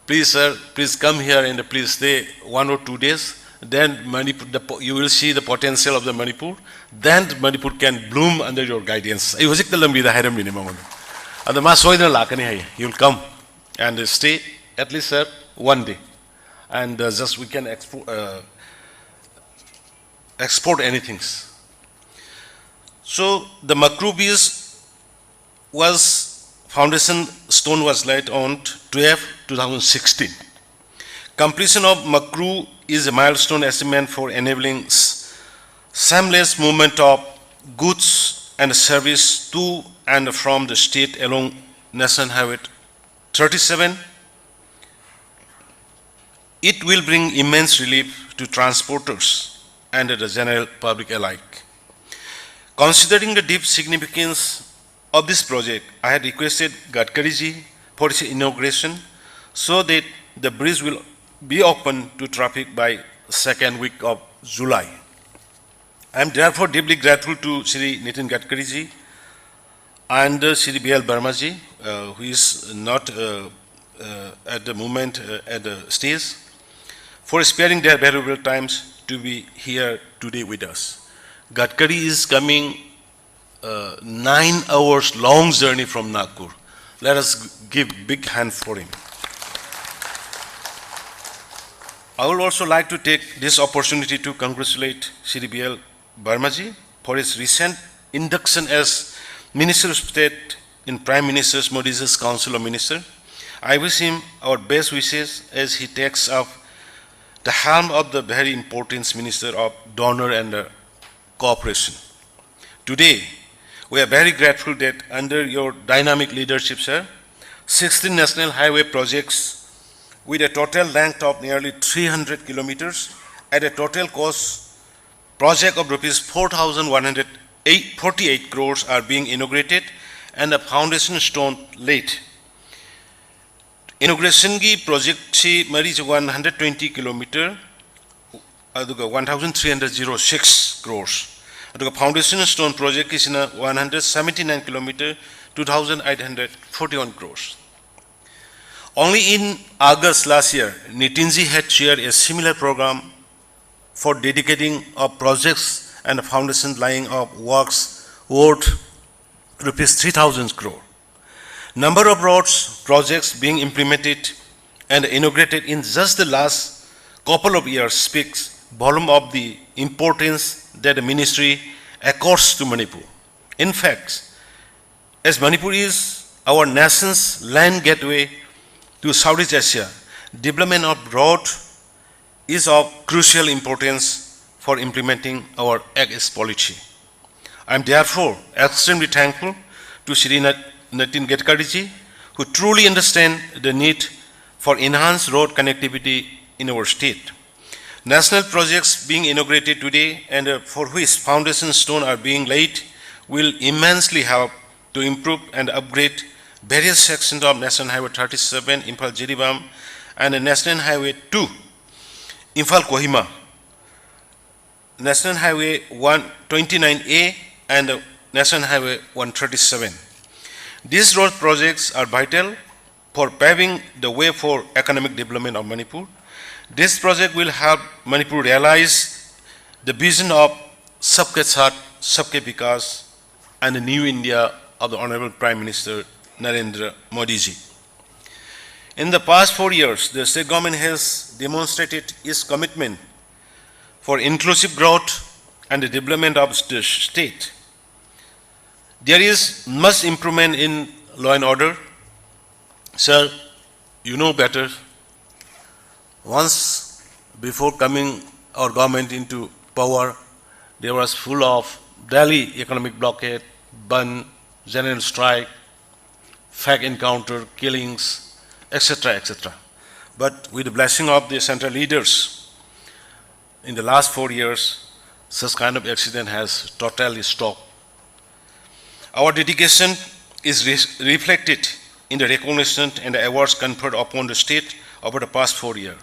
please sir, please come here and please stay 1 or 2 days, then Manipur, you will see the potential of the Manipur, then Manipur can bloom under your guidance. I was the lambi da hairam ni mangon. And the Masoidra Lakani hai, you'll come and stay at least 1 day. And just we can export anything. So the Makrubis foundation stone was laid on 2016. Completion of Makru is a milestone achievement for enabling seamless movement of goods and service to and from the state along National Highway 37. It will bring immense relief to transporters and the general public alike. Considering the deep significance of this project, I had requested Gadkari ji for its inauguration so that the bridge will be open to traffic by second week of July. I am therefore deeply grateful to Shri Nitin Gadkari ji and Shri B.L. Verma ji, who is not at the moment at the stage, for sparing their valuable times to be here today with us. Gadkari is coming 9 hours long journey from Nagpur. Let us give big hand for him. I would also like to take this opportunity to congratulate Shri B.L. Verma ji for his recent induction as Minister of State in Prime Minister Modi's Council of Ministers. I wish him our best wishes as he takes up the helm of the very important Minister of Donor and Cooperation. Today, We are very grateful that under your dynamic leadership, sir, 16 national highway projects with a total length of nearly 300 kilometers at a total cost project of rupees 4,148 crores are being inaugurated and a foundation stone laid. Inauguration ki project si mari 120 kilometer aduga 1,306 crores. Aduga foundation stone project ki sina 179 kilometer 2,841 crores. Only in August last year, Nitinji had shared a similar program for dedicating of projects and a foundation laying of works worth rupees 3,000 crore. Number of roads projects being implemented and inaugurated in just the last couple of years speaks volume of the importance that the ministry accords to Manipur. In fact, as Manipur is our nation's land gateway to Southeast Asia, development of road is of crucial importance for implementing our Act East policy. I am therefore extremely thankful to Shri Nitin Gadkari ji, who truly understand the need for enhanced road connectivity in our state. National projects being inaugurated today and for which foundation stone are being laid will immensely help to improve and upgrade various sections of National Highway 37, Imphal Jiribam, and National Highway 2, Imphal Kohima, National Highway 129A, and National Highway 137. These road projects are vital for paving the way for economic development of Manipur. This project will help Manipur realize the vision of Sabke Saath, Sabke Vikas, and the new India of the Honorable Prime Minister Narendra Modi ji. In the past 4 years, the state government has demonstrated its commitment for inclusive growth and the development of the state. There is much improvement in law and order. Sir, you know better. Once before coming our government into power, there was full of Delhi economic blockade, ban, general strike, fake encounter, killings, etc., etc. But with the blessing of the central leaders, in the last 4 years, such kind of accident has totally stopped. Our dedication is reflected in the recognition and the awards conferred upon the state over the past 4 years.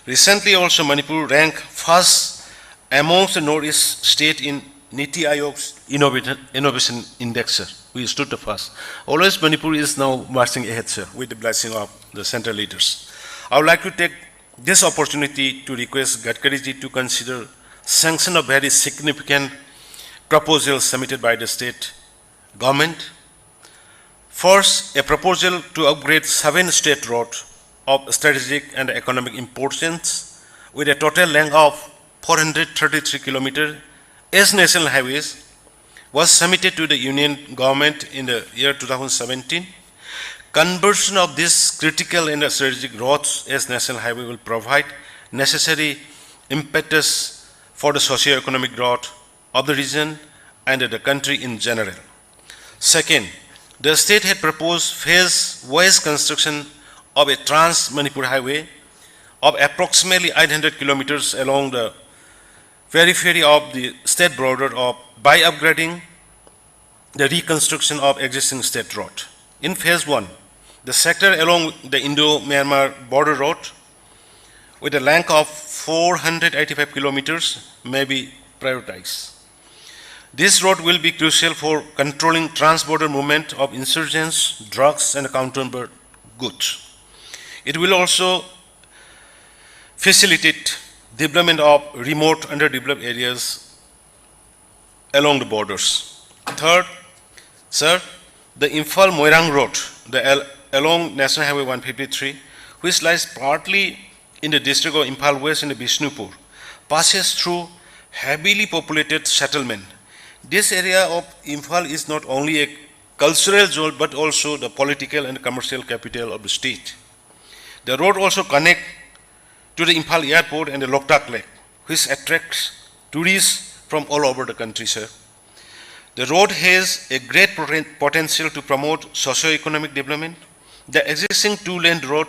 Recently also Manipur ranked first amongst the Northeast state in Niti Aayog's Innovation Index, sir. We stood the first. Always Manipur is now marching ahead, sir, with the blessing of the central leaders. I would like to take this opportunity to request Gadkari ji to consider sanction of very significant proposals submitted by the state government. First, a proposal to upgrade 7 state roads of strategic and economic importance with a total length of 433 kilometers as national highways was submitted to the Union government in the year 2017. Conversion of this critical and strategic roads as national highway will provide necessary impetus for the socio-economic growth of the region and the country in general. Second, the state had proposed phase-wise construction of a trans-Manipur highway of approximately 800 kilometers along the periphery of the state border by upgrading the reconstruction of existing state road. In phase 1, the sector along the Indo-Myanmar border road with a length of 485 kilometers may be prioritized. This road will be crucial for controlling trans-border movement of insurgents, drugs, and counterfeit goods. It will also facilitate development of remote underdeveloped areas along the borders. Third, sir, the Imphal Moirang Road along National Highway 153, which lies partly in the district of Imphal West in the Bishnupur, passes through heavily populated settlement. This area of Imphal is not only a cultural zone but also the political and commercial capital of the state. The road also connects to the Imphal Airport and the Loktak Lake, which attracts tourists from all over the country, sir. The road has a great potential to promote socio-economic development. The existing two-lane road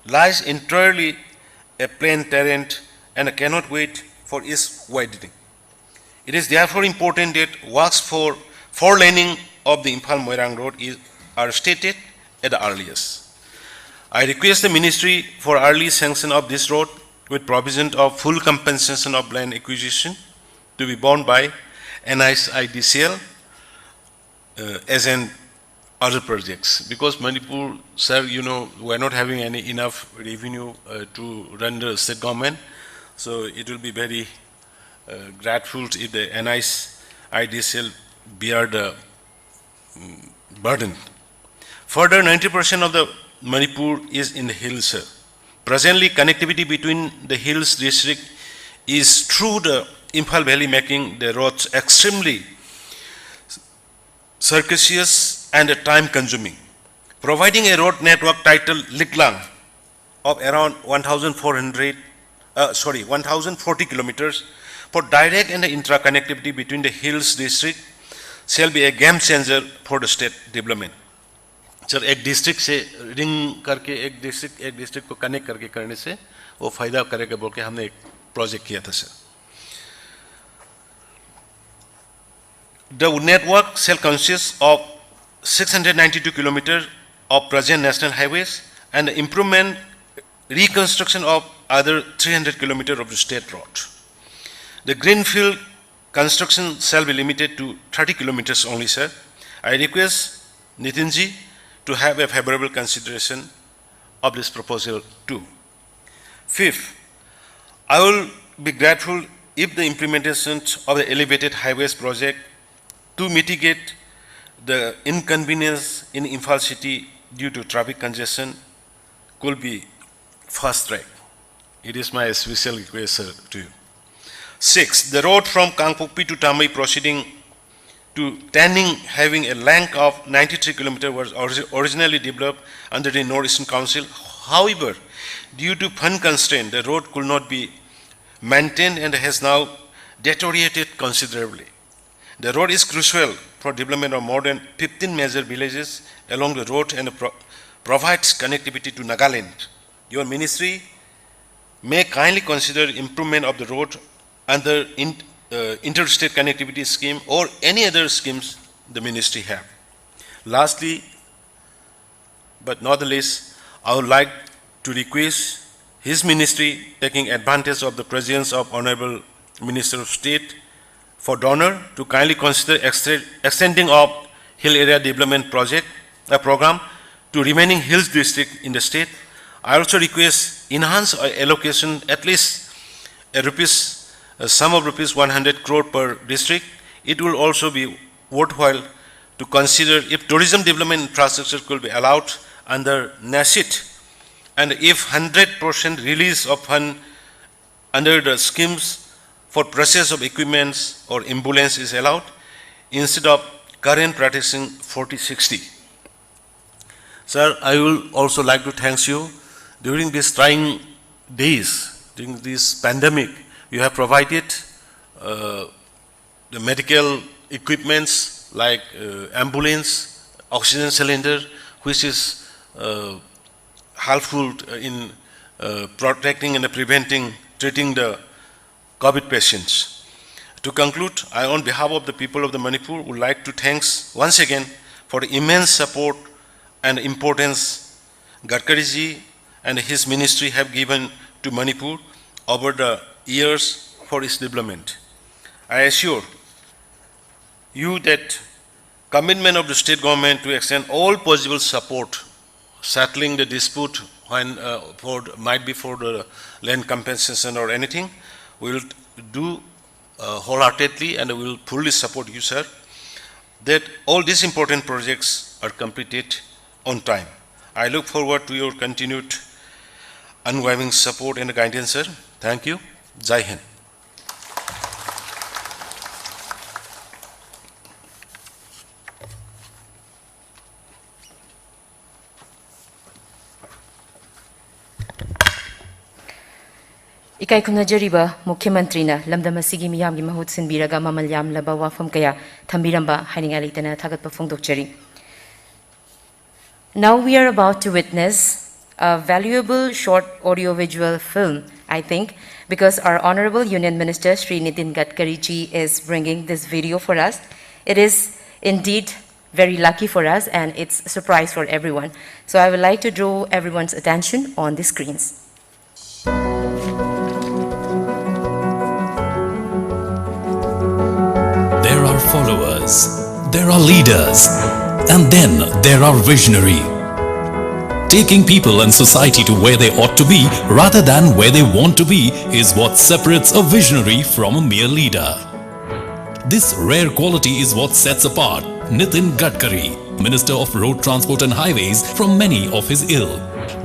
lies entirely a plain terrain and cannot wait for its widening. It is therefore important that works for four-laning of the Imphal-Moirang road are stated at the earliest. I request the Ministry for early sanction of this road with provision of full compensation of land acquisition to be borne by NICIDCL as in other projects. Because Manipur, sir, you know, we are not having enough revenue to run the state government, so it will be very grateful if the NICIDCL bear the burden. Further, 90% of the Manipur is in the hills, sir. Presently, connectivity between the hills district is through the Imphal Valley, making the roads extremely circuitous and time-consuming. Providing a road network titled Liklang of around 1,040 kilometers for direct and intra-connectivity between the hills district shall be a game changer for the state development. Sir एक district से ring करके एक district को connect करके करने से वो फायदा करेगा बोल के हमने एक प्रोजेक्ट किया था sir. The network shall consist of 692 kilometers of present national highways and the improvement reconstruction of other 300 kilometers of the state road. The greenfield construction shall be limited to 30 kilometers only, sir. I request Nitinji to have a favorable consideration of this proposal too. Fifth, I will be grateful if the implementation of the elevated highways project to mitigate the inconvenience in Imphal city due to traffic congestion could be fast track. It is my special request, sir, to you. Six, the road from Kangpokpi to Tamai proceeding to Tanning having a length of 93 kilometers was originally developed under the Northeastern Council. However, due to fund constraint, the road could not be maintained and has now deteriorated considerably. The road is crucial for development of more than 15 major villages along the road and provides connectivity to Nagaland. Your ministry may kindly consider improvement of the road under interstate connectivity scheme or any other schemes the ministry have. Lastly, but not the least, I would like to request his ministry, taking advantage of the presence of Honorable Minister of State for donor, to kindly consider extending of hill area development program to remaining hills district in the state. I also request enhance allocation at least a sum of rupees 100 crore per district. It will also be worthwhile to consider if tourism development infrastructure could be allowed under NASIT, and if 100% release of fund under the schemes for purchase of equipments or ambulance is allowed instead of current practicing 40-60. Sir, I will also like to thank you. During these trying days, during this pandemic, you have provided the medical equipments like ambulance, oxygen cylinder, which is helpful in protecting and preventing, treating the COVID patients. To conclude, I, on behalf of the people of the Manipur, would like to thank once again for the immense support and importance Gadkari ji and his ministry have given to Manipur over the years for its development. I assure you that commitment of the state government to extend all possible support, settling the dispute when might be for the land compensation or anything, we will do wholeheartedly, and we will fully support you, sir, that all these important projects are completed on time. I look forward to your continued unwavering support and guidance, sir. Thank you. Jai Hind. Ikai khumnajariba Mukhyamantri na lamdam asigi miyamgi mahut sinbiraga mamal yamlaba wafam kaya thambiramba haininga leitana thagatpa phongdokchari. Now we are about to witness a valuable short audiovisual film, I think, because our Honorable Union Minister Shri Nitin Gadkari ji is bringing this video for us. It is indeed very lucky for us and it's a surprise for everyone. So I would like to draw everyone's attention on the screens. There are followers, there are leaders, and then there are visionary. Taking people and society to where they ought to be rather than where they want to be is what separates a visionary from a mere leader. This rare quality is what sets apart Nitin Gadkari, Minister of Road Transport and Highways, from many of his ilk.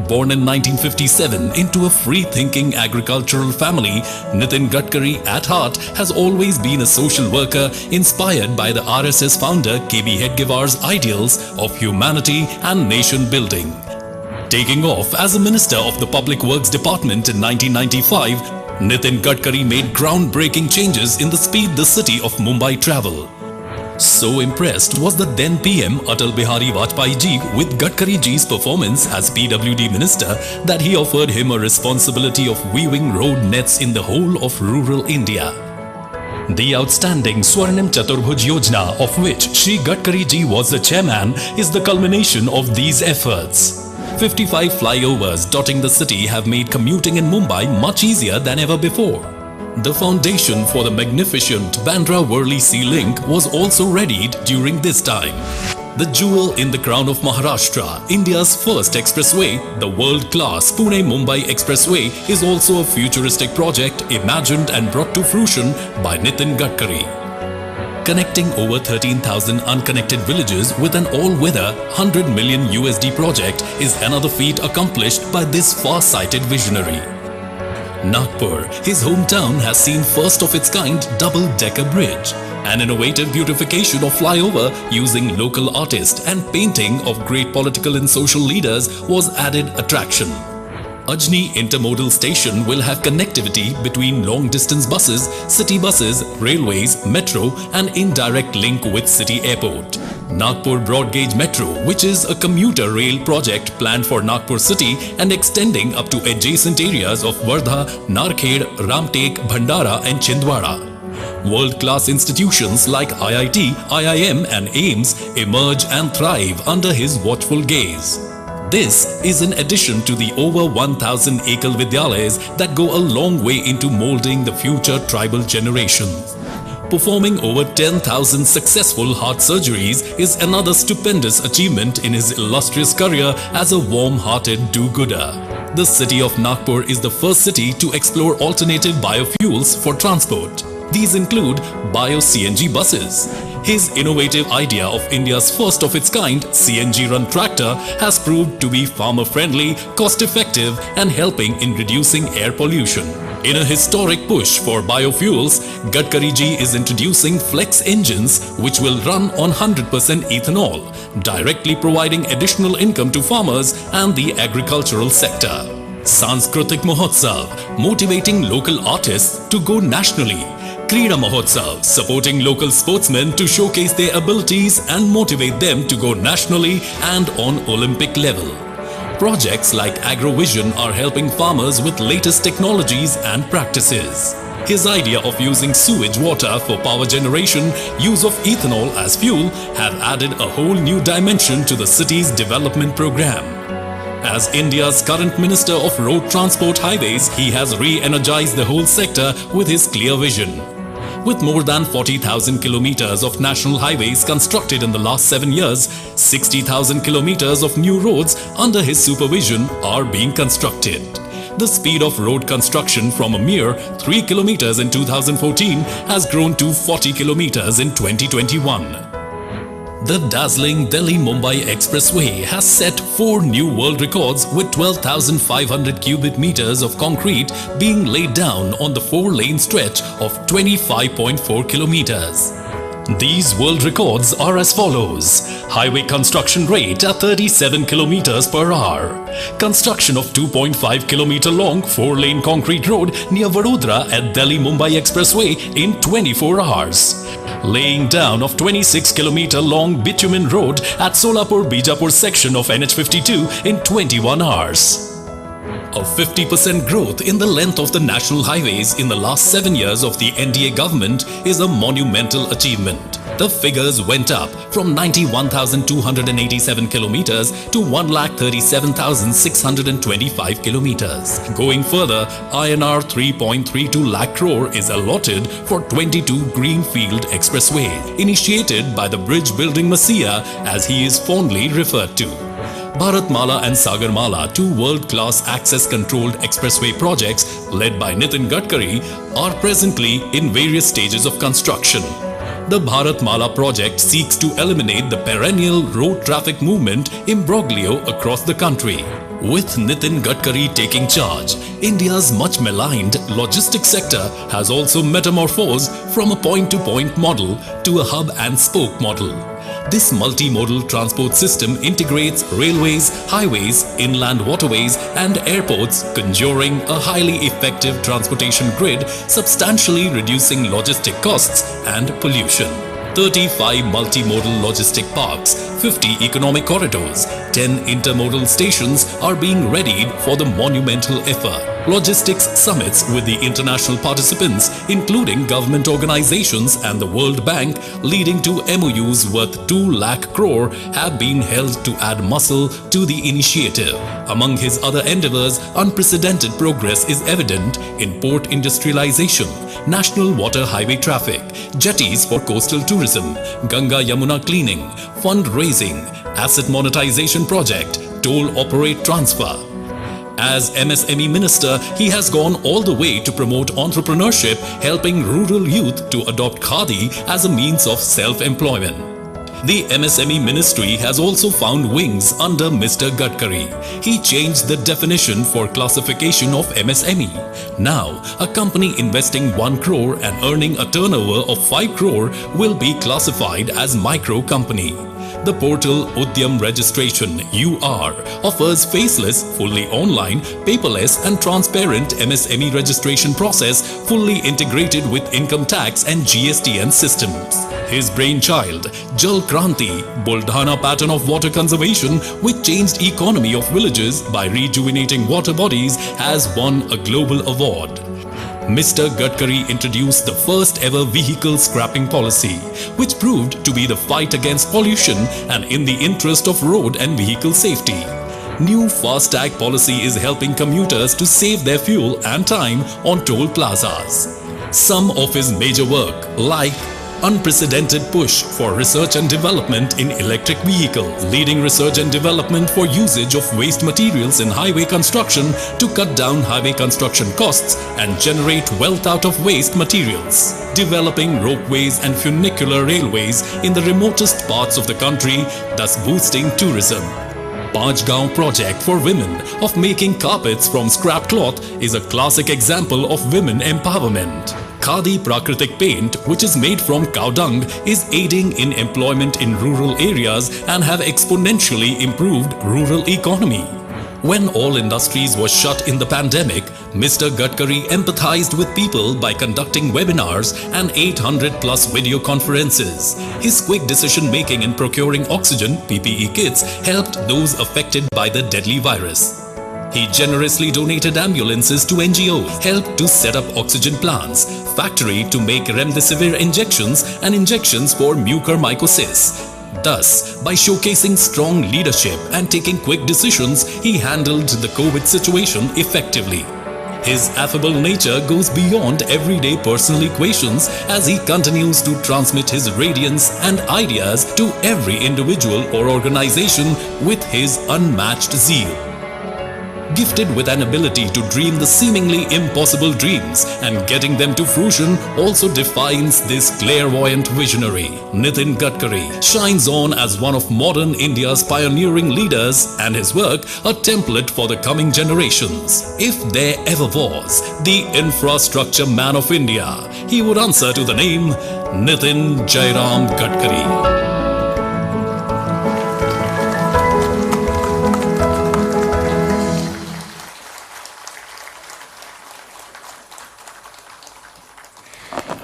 Born in 1957 into a free-thinking agricultural family, Nitin Gadkari at heart has always been a social worker inspired by the RSS founder KB Hedgewar's ideals of humanity and nation building. Taking off as a Minister of the Public Works Department in 1995, Nitin Gadkari made groundbreaking changes in the speed the city of Mumbai traveled. So impressed was the then PM Atal Bihari Vajpayee ji with Gadkari ji's performance as PWD Minister that he offered him a responsibility of weaving road nets in the whole of rural India. The outstanding Swarnim Chaturbhuj Yojana, of which Shri Gadkari ji was the chairman, is the culmination of these efforts. 55 flyovers dotting the city have made commuting in Mumbai much easier than ever before. The foundation for the magnificent Bandra-Worli Sea Link was also readied during this time. The jewel in the crown of Maharashtra, India's first expressway, the world-class Pune-Mumbai Expressway, is also a futuristic project imagined and brought to fruition by Nitin Gadkari. Connecting over 13,000 unconnected villages with an all-weather $100 million USD project is another feat accomplished by this far-sighted visionary. Nagpur, his hometown, has seen first of its kind double-decker bridge. An innovative beautification of flyover using local artists and painting of great political and social leaders was added attraction. Ajni Intermodal Station will have connectivity between long-distance buses, city buses, railways, metro and indirect link with city airport. Nagpur Broad Gauge Metro, which is a commuter rail project planned for Nagpur city and extending up to adjacent areas of Wardha, Narkhed, Ramtek, Bhandara and Chhindwara. World-class institutions like IIT, IIM and AIIMS emerge and thrive under his watchful gaze. This is in addition to the over 1,000 Ekal Vidyalayas that go a long way into molding the future tribal generation. Performing over 10,000 successful heart surgeries is another stupendous achievement in his illustrious career as a warm-hearted do-gooder. The city of Nagpur is the first city to explore alternative biofuels for transport. These include Bio-CNG buses. His innovative idea of India's first of its kind CNG-run tractor has proved to be farmer-friendly, cost-effective and helping in reducing air pollution. In a historic push for biofuels, Gadkari ji is introducing flex engines which will run on 100% ethanol, directly providing additional income to farmers and the agricultural sector. Sanskritik Mahotsav, motivating local artists to go nationally. Krida Mahotsav, supporting local sportsmen to showcase their abilities and motivate them to go nationally and on Olympic level. Projects like AgroVision are helping farmers with latest technologies and practices. His idea of using sewage water for power generation, use of ethanol as fuel have added a whole new dimension to the city's development program. As India's current Minister of Road Transport Highways, he has re-energized the whole sector with his clear vision. With more than 40,000 kilometers of national highways constructed in the last 7 years, 60,000 kilometers of new roads under his supervision are being constructed. The speed of road construction from a mere 3 kilometers in 2014 has grown to 40 kilometers in 2021. The dazzling Delhi-Mumbai Expressway has set 4 new world records with 12,500 cubic meters of concrete being laid down on the 4-lane stretch of 25.4 kilometers. These world records are as follows. Highway construction rate at 37 kilometers per hour. Construction of 2.5 kilometer long 4-lane concrete road near Vadodara at Delhi-Mumbai Expressway in 24 hours. Laying down of 26 kilometer long bitumen road at Solapur-Bijapur section of NH52 in 21 hours. A 50% growth in the length of the national highways in the last 7 years of the NDA government is a monumental achievement. The figures went up from 91,287 kilometers to 1,37,625 kilometers. Going further, INR 3.32 lakh crore is allotted for 22 Greenfield Expressway, initiated by the bridge building Messiah, as he is fondly referred to. Bharatmala and Sagarmala, two world-class access-controlled expressway projects led by Nitin Gadkari, are presently in various stages of construction. The Bharatmala project seeks to eliminate the perennial road traffic movement imbroglio across the country. With Nitin Gadkari taking charge, India's much maligned logistics sector has also metamorphosed from a point-to-point model to a hub-and-spoke model. This multimodal transport system integrates railways, highways, inland waterways and airports, conjuring a highly effective transportation grid, substantially reducing logistic costs and pollution. 35 multimodal logistic parks, 50 economic corridors, 10 intermodal stations are being readied for the monumental effort. Logistics summits with the international participants, including government organizations and the World Bank, leading to MOUs worth 2 lakh crore, have been held to add muscle to the initiative. Among his other endeavors, unprecedented progress is evident in port industrialization, national water highway traffic, jetties for coastal tourism, Ganga Yamuna cleaning, fundraising, asset monetization project, toll operate transfer. As MSME Minister, he has gone all the way to promote entrepreneurship, helping rural youth to adopt Khadi as a means of self-employment. The MSME Ministry has also found wings under Mr. Gadkari. He changed the definition for classification of MSME. Now, a company investing 1 crore and earning a turnover of 5 crore will be classified as micro company. The portal Udyam Registration UR offers faceless, fully online, paperless and transparent MSME registration process fully integrated with income tax and GSTN systems. His brainchild, Jal Kranti, Buldhana pattern of water conservation which changed economy of villages by rejuvenating water bodies, has won a global award. Mr. Gadkari introduced the first ever vehicle scrapping policy, which proved to be the fight against pollution and in the interest of road and vehicle safety. New FASTag policy is helping commuters to save their fuel and time on toll plazas. Some of his major work, like unprecedented push for research and development in electric vehicles, leading research and development for usage of waste materials in highway construction to cut down highway construction costs and generate wealth out of waste materials, developing ropeways and funicular railways in the remotest parts of the country, thus boosting tourism. Panchgaon project for women of making carpets from scrap cloth is a classic example of women empowerment. Khadi Prakritik paint, which is made from cow dung, is aiding in employment in rural areas and have exponentially improved rural economy. When all industries were shut in the pandemic, Mr. Gadkari empathized with people by conducting webinars and 800 plus video conferences. His quick decision making in procuring oxygen PPE kits helped those affected by the deadly virus. He generously donated ambulances to NGOs, helped to set up oxygen plants, factory to make remdesivir injections and injections for mucormycosis. Thus, by showcasing strong leadership and taking quick decisions, he handled the COVID situation effectively. His affable nature goes beyond everyday personal equations as he continues to transmit his radiance and ideas to every individual or organization with his unmatched zeal. Gifted with an ability to dream the seemingly impossible dreams and getting them to fruition also defines this clairvoyant visionary. Nitin Gadkari shines on as one of modern India's pioneering leaders and his work a template for the coming generations. If there ever was the infrastructure man of India, he would answer to the name Nitin Jairam Gadkari.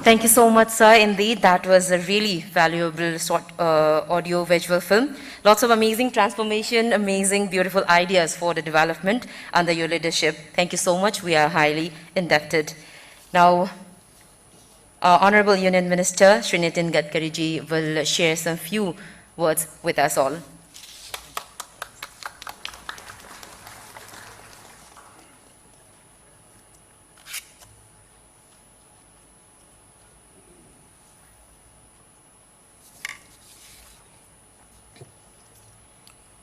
Thank you so much, sir. Indeed, that was a really valuable audio-visual film. Lots of amazing transformation, amazing, beautiful ideas for the development under your leadership. Thank you so much. We are highly indebted. Now, our Honorable Union Minister, Shri Nitin Gadkari ji, will share some few words with us all.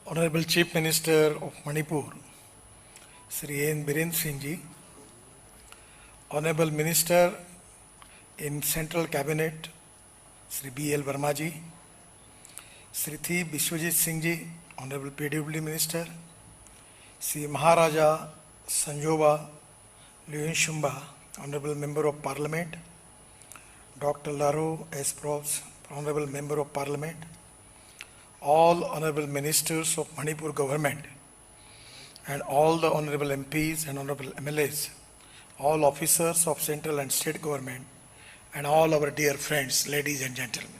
Honorable Chief Minister of Manipur, Sri N. Biren Singh ji, Honorable Minister in Central Cabinet, Sri B. L. Verma ji, Sri Thi Biswajit Singh ji, Honorable PWD Minister, Sri Maharaja Sanjoba Luyensumba, Honorable Member of Parliament, Dr. Laro S. Probst, Honorable Member of Parliament, all honorable ministers of Manipur government and all the honorable MPs and honorable MLAs, all officers of central and state government, and all our dear friends, ladies and gentlemen.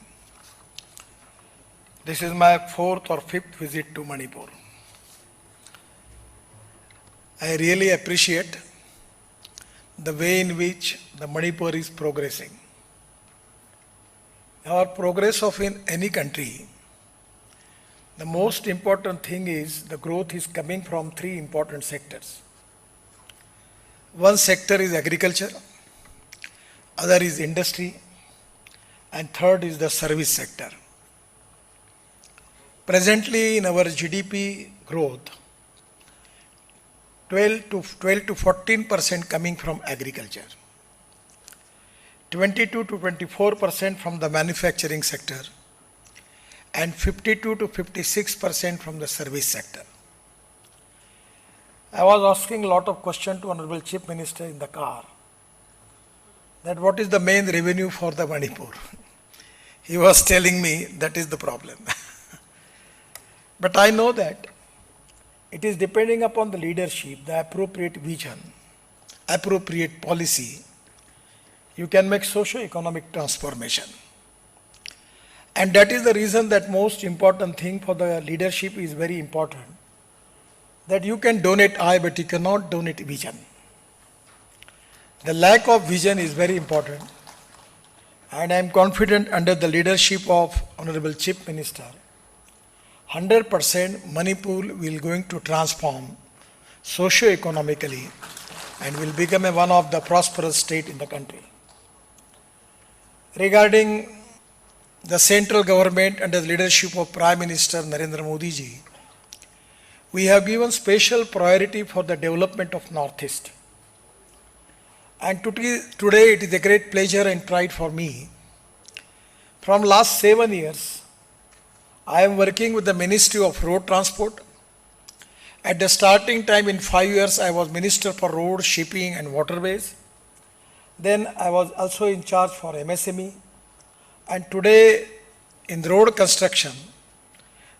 This is my 4th or 5th visit to Manipur. I really appreciate the way in which the Manipur is progressing. Our progress of in any country, the most important thing is the growth is coming from 3 important sectors. One sector is agriculture, other is industry, and third is the service sector. Presently in our GDP growth, 12 to 14% coming from agriculture, 22 to 24% from the manufacturing sector, and 52 to 56% from the service sector. I was asking a lot of questions to Honorable Chief Minister in the car, that what is the main revenue for the Manipur? He was telling me that is the problem. But I know that it is depending upon the leadership, the appropriate vision, appropriate policy, you can make socio-economic transformation. And that is the reason that most important thing for the leadership is very important. That you can donate eye, but you cannot donate vision. The lack of vision is very important. And I am confident under the leadership of Honorable Chief Minister, 100% Manipur will going to transform socio-economically and will become one of the prosperous state in the country. Regarding the central government under the leadership of Prime Minister Narendra Modi ji, we have given special priority for the development of Northeast. And today it is a great pleasure and pride for me. From last 7 years, I am working with the Ministry of Road Transport. At the starting time in 5 years, I was Minister for Road, Shipping and Waterways. Then I was also in charge for MSME. And today, in road construction,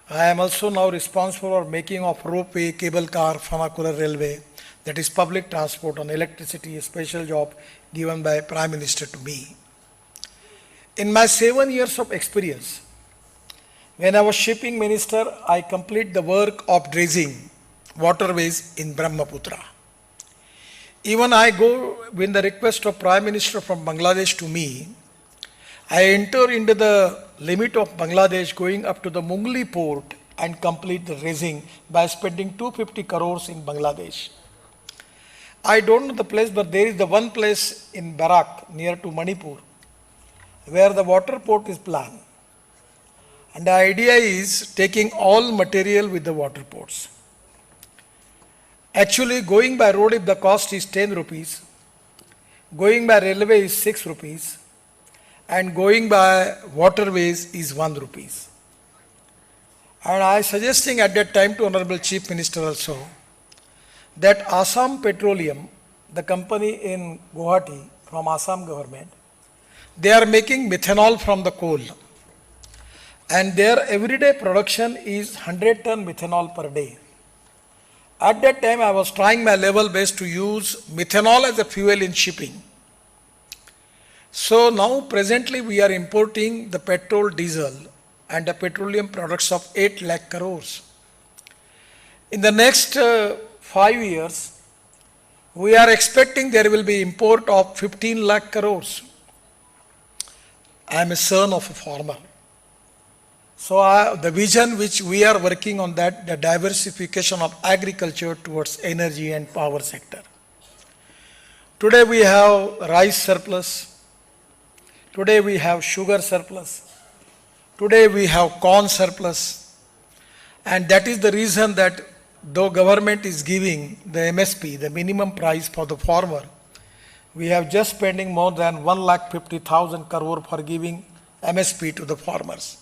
I am also now responsible for making of ropeway, cable car, vernacular railway, that is public transport on electricity, a special job given by Prime Minister to me. In my 7 years of experience, when I was shipping minister, I complete the work of dredging waterways in Brahmaputra. Even I go with the request of Prime Minister from Bangladesh to me, I enter into the limit of Bangladesh going up to the Mungli port and complete the dredging by spending 250 crores in Bangladesh. I don't know the place, but there is the one place in Barak near to Manipur where the water port is planned. And the idea is taking all material with the water ports. Actually, going by road, if the cost is 10 rupees, going by railway is 6 rupees, and going by waterways is 1 rupees. And I suggesting at that time to Honorable Chief Minister also that Assam Petroleum, the company in Guwahati from Assam government, they are making methanol from the coal. And their everyday production is 100 ton methanol per day. At that time, I was trying my level best to use methanol as a fuel in shipping. So now presently we are importing the petrol, diesel and the petroleum products of 8 lakh crores. In the next 5 years, we are expecting there will be import of 15 lakh crores. I am a son of a farmer. So the vision which we are working on that, the diversification of agriculture towards energy and power sector. Today we have rice surplus. Today we have sugar surplus. Today we have corn surplus. And that is the reason that though government is giving the MSP, the minimum price for the farmer, we have just spending more than 1,50,000 crore for giving MSP to the farmers.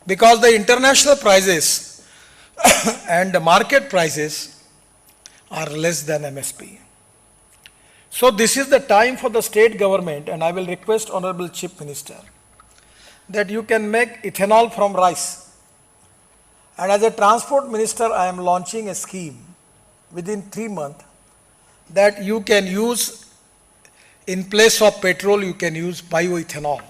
Because the international prices and the market prices are less than MSP. So this is the time for the state government, and I will request Honorable Chief Minister that you can make ethanol from rice. And as a transport minister, I am launching a scheme within 3 months that you can use, in place of petrol, you can use bioethanol.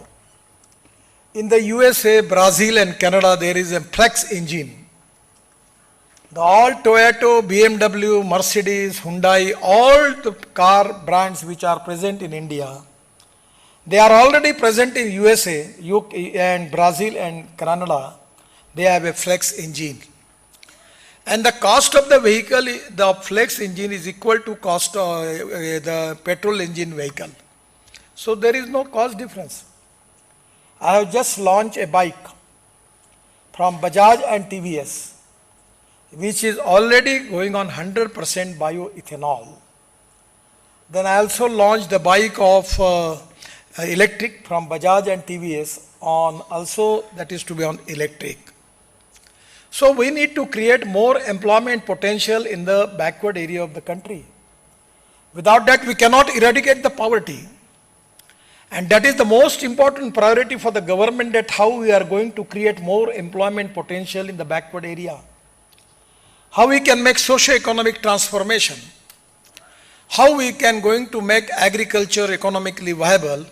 In the USA, Brazil and Canada, there is a flex engine. All Toyota, BMW, Mercedes, Hyundai, all the car brands which are present in India, they are already present in USA, UK and Brazil and Canada. They have a flex engine. And the cost of the vehicle, the flex engine is equal to cost of the petrol engine vehicle. So there is no cost difference. I have just launched a bike from Bajaj and TVS, which is already going on 100% bioethanol. Then I also launched the bike of electric from Bajaj and TVS on also that is to be on electric. So we need to create more employment potential in the backward area of the country. Without that, we cannot eradicate the poverty. And that is the most important priority for the government, that how we are going to create more employment potential in the backward area. How we can make socio-economic transformation. How we can going to make agriculture economically viable.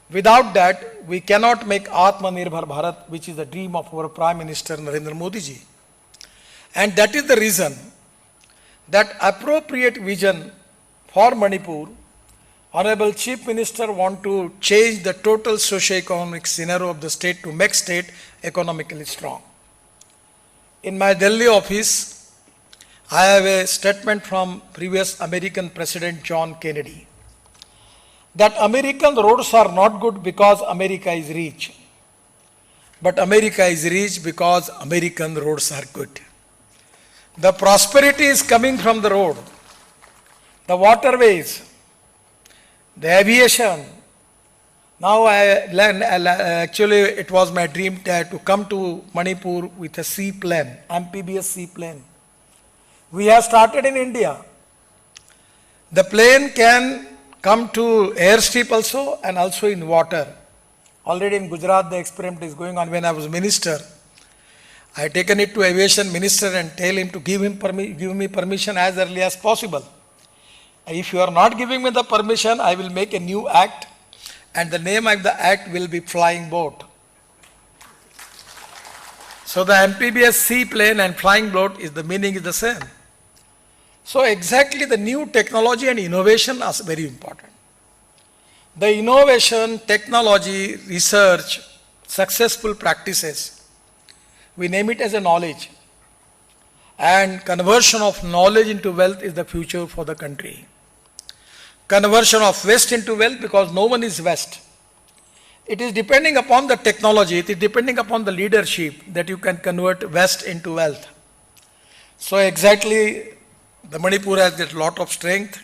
Without that, we cannot make Atmanirbhar Bharat, which is the dream of our Prime Minister Narendra Modi ji. And that is the reason that appropriate vision for Manipur, Honorable Chief Minister want to change the total socio-economic scenario of the state to make state economically strong. In my Delhi office, I have a statement from previous American President John Kennedy that American roads are not good because America is rich, but America is rich because American roads are good. The prosperity is coming from the road, the waterways, the aviation. Now actually it was my dream to come to Manipur with a seaplane, amphibious seaplane. We have started in India. The plane can come to airstrip also and also in water. Already in Gujarat the experiment is going on. When I was minister, I had taken it to aviation minister and tell him to give me permission as early as possible. If you are not giving me the permission, I will make a new act, and the name of the act will be flying boat. So the amphibious seaplane and flying boat is the meaning is the same. So exactly the new technology and innovation are very important. The innovation, technology, research, successful practices, we name it as a knowledge. And conversion of knowledge into wealth is the future for the country. Conversion of waste into wealth, because no one is waste. It is depending upon the technology, it is depending upon the leadership that you can convert waste into wealth. So exactly The Manipur has got a lot of strength.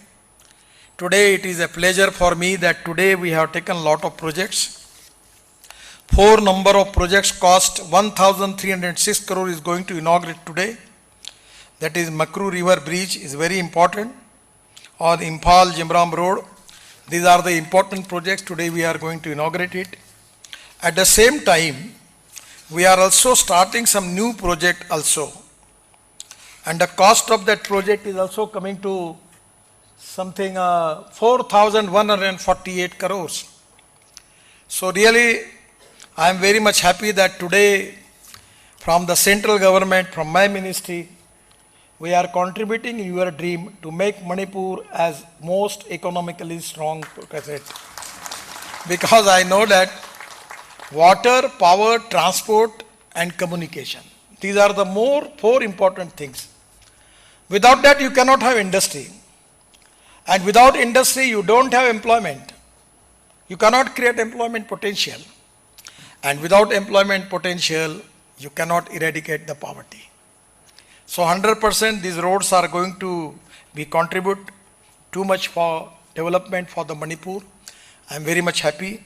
Today it is a pleasure for me that today we have taken a lot of projects. 4 number of projects cost 1,306 crore is going to inaugurate today. That is Makru River Bridge is very important on Imphal Jimram Road. These are the important projects. Today we are going to inaugurate it. At the same time, we are also starting some new project also. And the cost of that project is also coming to something 4,148 crores. So really, I am very much happy that today from the central government, from my ministry, we are contributing in your dream to make Manipur as most economically strong state. Because I know that water, power, transport and communication, these are the 4 important things. Without that you cannot have industry. And without industry you don't have employment. You cannot create employment potential. And without employment potential, you cannot eradicate the poverty. So 100% these roads are going to be contribute too much for development for the Manipur. I am very much happy.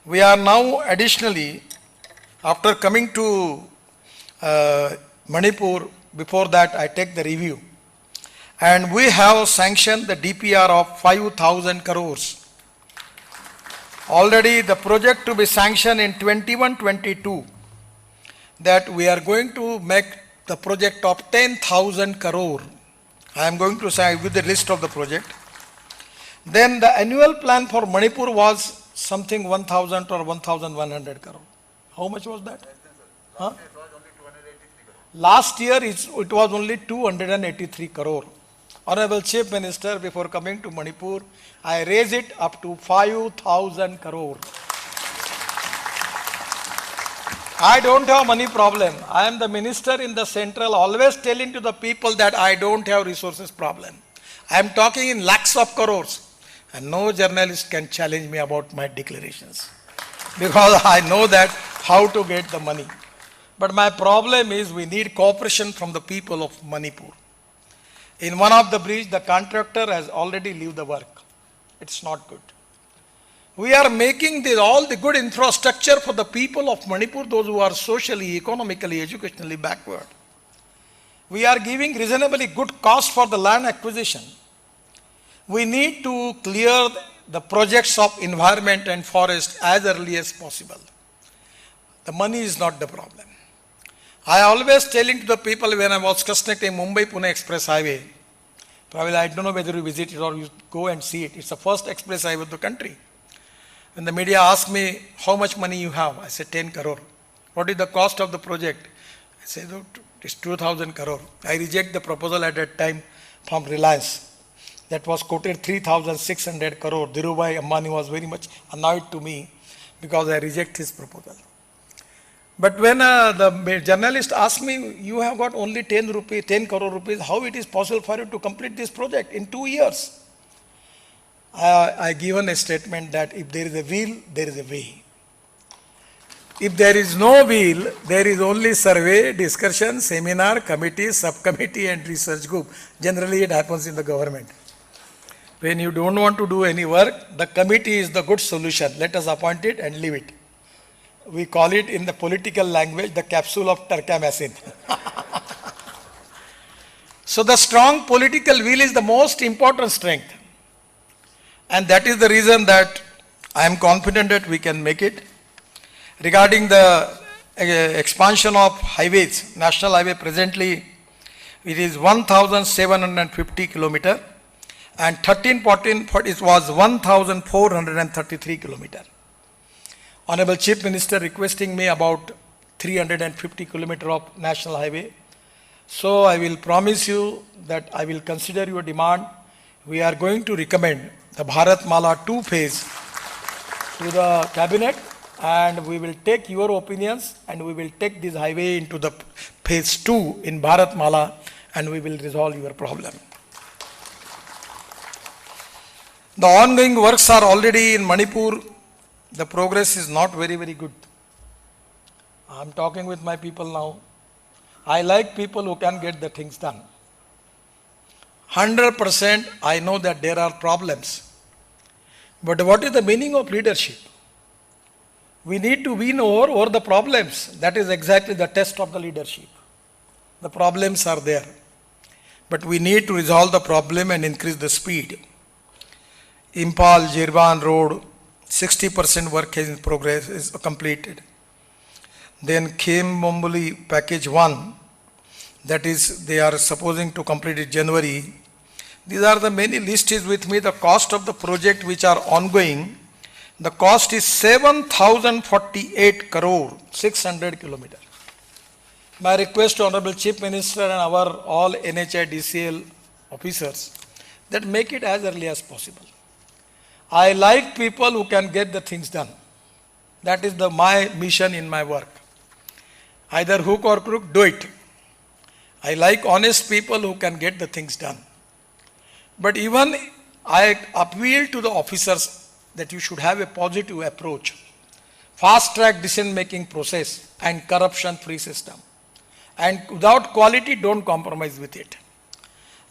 We are now additionally, after coming to Manipur, before that I take the review. And we have sanctioned the DPR of 5,000 crores. Already the project to be sanctioned in 21-22, that we are going to make the project of 10,000 crore. I am going to say with the list of the project. Then the annual plan for Manipur was something 1,000 or 1,100 crore. How much was that? Huh? Last year it was only 283 crore. Honorable Chief Minister, before coming to Manipur, I raised it up to 5,000 crore. I don't have money problem. I am the minister in the central, always telling to the people that I don't have resources problem. I am talking in lakhs of crores. And no journalist can challenge me about my declarations. Because I know that how to get the money. But my problem is we need cooperation from the people of Manipur. In one of the bridge, the contractor has already leave the work. It's not good. We are making all the good infrastructure for the people of Manipur, those who are socially, economically, educationally backward. We are giving reasonably good cost for the land acquisition. We need to clear the projects of environment and forest as early as possible. The money is not the problem. I always telling to the people when I was constructing Mumbai-Pune Express Highway, probably I don't know whether you visit it or you go and see it. It's the first express highway of the country. When the media asked me how much money you have, I said 10 crore. What is the cost of the project? I said it's 2,000 crore. I reject the proposal at that time from Reliance. That was quoted 3,600 crore. Dhirubhai Ambani was very much annoyed to me because I reject his proposal. But when the journalist asked me, you have got only 10 crore rupees, how it is possible for you to complete this project in 2 years? I given a statement that if there is a will, there is a way. If there is no will, there is only survey, discussion, seminar, committee, subcommittee and research group. Generally it happens in the government. When you don't want to do any work, the committee is the good solution. Let us appoint it and leave it. We call it in the political language the capsule of Turkamacin. So the strong political will is the most important strength. And that is the reason that I am confident that we can make it. Regarding the expansion of highways, national highway presently it is 1,750 kilometer and 1314 it was 1,433 kilometer. Honorable Chief Minister requesting me about 350 kilometer of national highway. So I will promise you that I will consider your demand. We are going to recommend the Bharat Mala 2 phase to the cabinet and we will take your opinions and we will take this highway into the phase 2 in Bharat Mala and we will resolve your problem. The ongoing works are already in Manipur. The progress is not very, very good. I am talking with my people now. I like people who can get the things done. 100% I know that there are problems. But what is the meaning of leadership? We need to win over the problems. That is exactly the test of the leadership. The problems are there. But we need to resolve the problem and increase the speed. Impal Jirban Road, 60% work is in progress, is completed. Then Khem Mumbali Package 1, that is, they are supposing to complete it January. These are the many lists with me. The cost of the project which are ongoing, the cost is 7,048 crore, 600 kilometers. My request to Honorable Chief Minister and our all NHI DCL officers that make it as early as possible. I like people who can get the things done. That is my mission in my work. Either hook or crook, do it. I like honest people who can get the things done. But even I appeal to the officers that you should have a positive approach, fast-track decision-making process and corruption-free system. And without quality, don't compromise with it.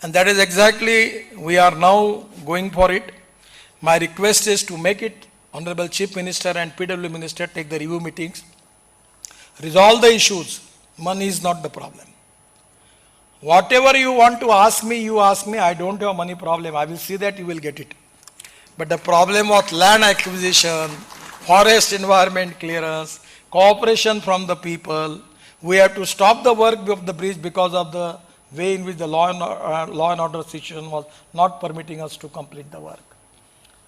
And that is exactly, we are now going for it. My request is to make it, Honorable Chief Minister and PW Minister take the review meetings, resolve the issues. Money is not the problem. Whatever you want to ask me, you ask me. I don't have money problem. I will see that you will get it. But the problem of land acquisition, forest environment clearance, cooperation from the people, we have to stop the work of the bridge because of the way in which the law and order situation was not permitting us to complete the work.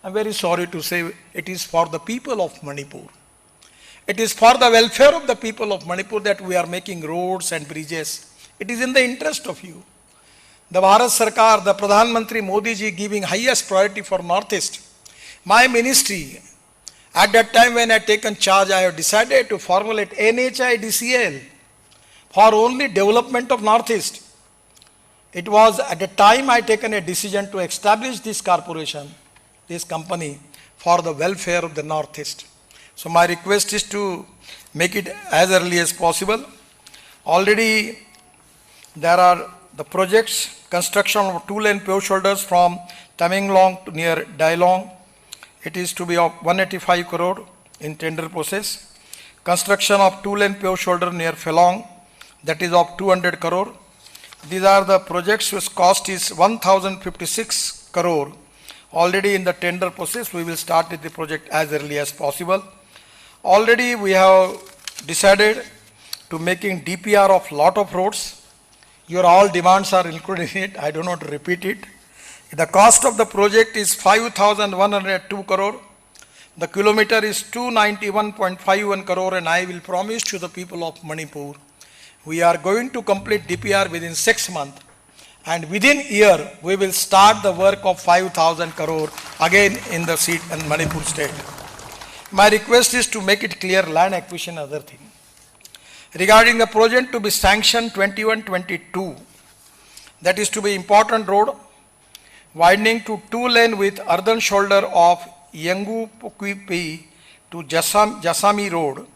I am very sorry to say it is for the people of Manipur. It is for the welfare of the people of Manipur that we are making roads and bridges. It is in the interest of you. The Bharat Sarkar, the Pradhan Mantri Modi ji giving highest priority for Northeast. My ministry, at that time when I taken charge, I have decided to formulate NHI DCL for only development of Northeast. It was at the time I taken a decision to establish this corporation, this company, for the welfare of the Northeast. So my request is to make it as early as possible. Already there are the projects, construction of 2-lane paved shoulders from Tamenglong to near Dailong. It is to be of 185 crore in tender process. Construction of 2-lane paved shoulder near Phelong, that is of 200 crore. These are the projects whose cost is 1056 crore. Already in the tender process, we will start with the project as early as possible. Already we have decided to making DPR of lot of roads. Your all demands are included in it. I do not repeat it. The cost of the project is 5,102 crore. The kilometer is 291.51 crore, and I will promise to the people of Manipur, we are going to complete DPR within 6 months. And within a year, we will start the work of 5,000 crore again in the seat in Manipur state. My request is to make it clear land acquisition, other thing. Regarding the project to be sanctioned 21-22, that is to be important road, widening to 2-lane with earthen shoulder of Yangu Pukwipi to Jasami Road,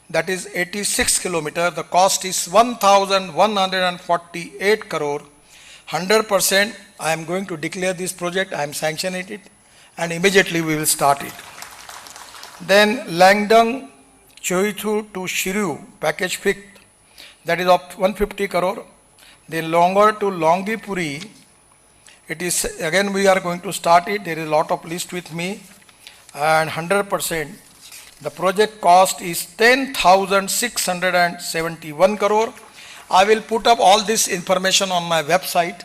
that is 86 kilometer. The cost is 1,148 crore. 100% I am going to declare this project, I am sanctioning it, and immediately we will start it. Then Langdang Choithu to Shiryu, package 5th, that is of 150 crore. Then longer to Longipuri, it is again we are going to start it. There is a lot of list with me, and 100%. The project cost is 10,671 crore. I will put up all this information on my website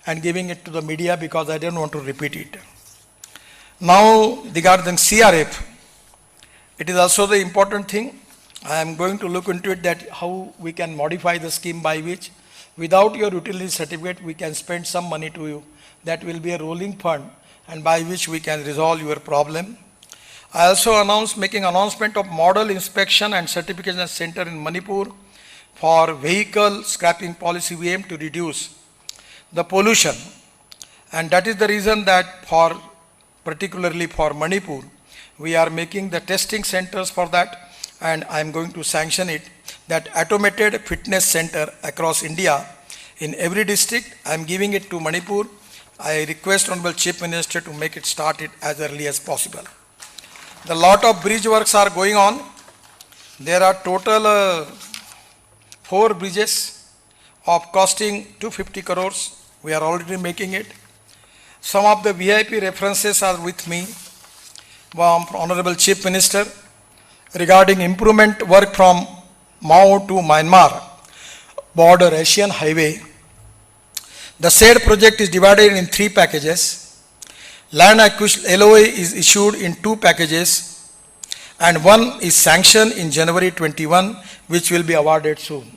and giving it to the media because I don't want to repeat it. Now regarding CRF, it is also the important thing. I am going to look into it that how we can modify the scheme by which without your utility certificate we can spend some money to you. That will be a rolling fund and by which we can resolve your problem. I also making announcement of model inspection and certification center in Manipur for vehicle scrapping policy. We aim to reduce the pollution, and that is the reason that particularly for Manipur, we are making the testing centers for that, and I am going to sanction it, that automated fitness center across India in every district. I am giving it to Manipur. I request Honorable Chief Minister to make it started as early as possible. The lot of bridge works are going on. There are total 4 bridges of costing 250 crores. We are already making it. Some of the VIP references are with me from Honorable Chief Minister regarding improvement work from Mao to Myanmar border Asian Highway. The said project is divided in 3 packages. Land acquisition LOA is issued in 2 packages and 1 is sanctioned in January 21, which will be awarded soon.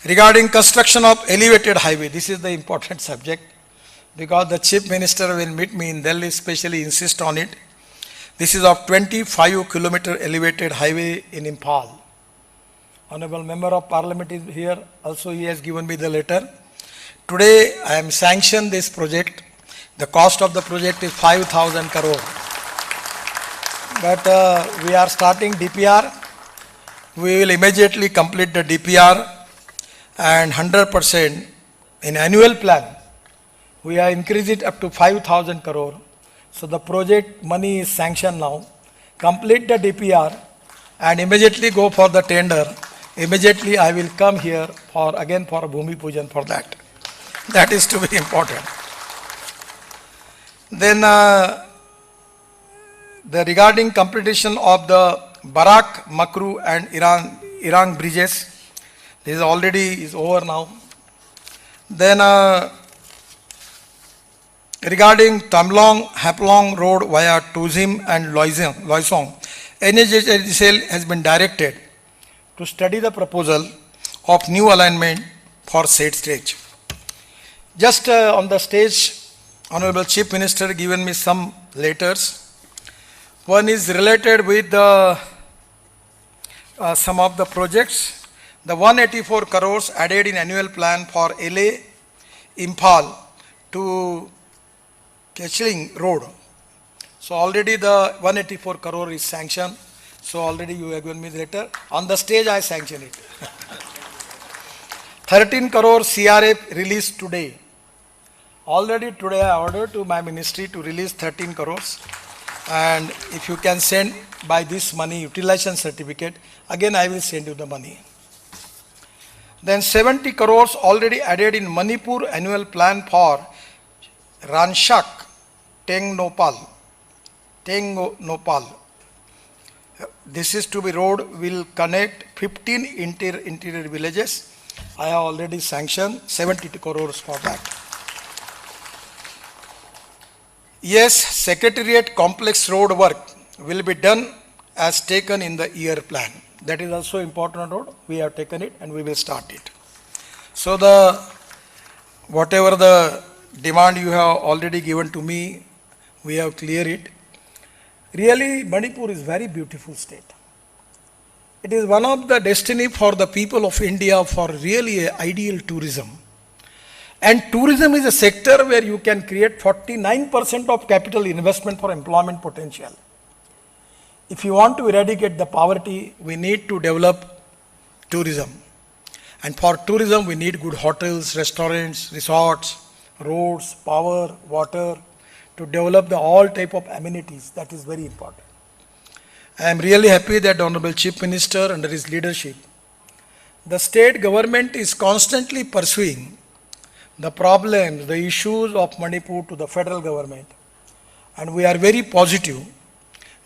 Regarding construction of elevated highway, this is the important subject because the Chief Minister will meet me in Delhi, especially insist on it. This is of 25-kilometer elevated highway in Imphal. Honorable Member of Parliament is here. Also, he has given me the letter. Today, I am sanctioned this project. The cost of the project is 5,000 crore. But we are starting DPR. We will immediately complete the DPR and 100% in annual plan. We have increased it up to 5,000 crore. So the project money is sanctioned now. Complete the DPR and immediately go for the tender. Immediately I will come here again for a Bhumi Pujan for that. That is to be important. Then the regarding completion of the Barak, Makru and Iran bridges, this already is over now. Then regarding Tamlong, Haplong Road via Tuzim and Loisong, NHAICL has been directed to study the proposal of new alignment for said stage. Just on the stage, Honorable Chief Minister given me some letters. One is related with the, some of the projects. The 184 crores added in annual plan for LA, Imphal to Ketchling Road. So already the 184 crore is sanctioned. So already you have given me the letter. On the stage I sanction it. 13 crore CRF released today. Already today I ordered to my ministry to release 13 crores. And if you can send by this money utilization certificate, again I will send you the money. Then 70 crores already added in Manipur annual plan for Ranshak, Tengnopal. This is to be road will connect 15 interior villages. I have already sanctioned 70 crores for that. Yes, Secretariat complex road work will be done as taken in the year plan. That is also important road. We have taken it and we will start it. So whatever the demand you have already given to me, we have cleared it. Really, Manipur is very beautiful state. It is one of the destiny for the people of India for really ideal tourism. And tourism is a sector where you can create 49% of capital investment for employment potential. If you want to eradicate the poverty, we need to develop tourism. And for tourism, we need good hotels, restaurants, resorts, roads, power, water, to develop the all type of amenities. That is very important. I am really happy that the Honorable Chief Minister under his leadership, the state government is constantly pursuing the problems, the issues of Manipur to the federal government. And we are very positive.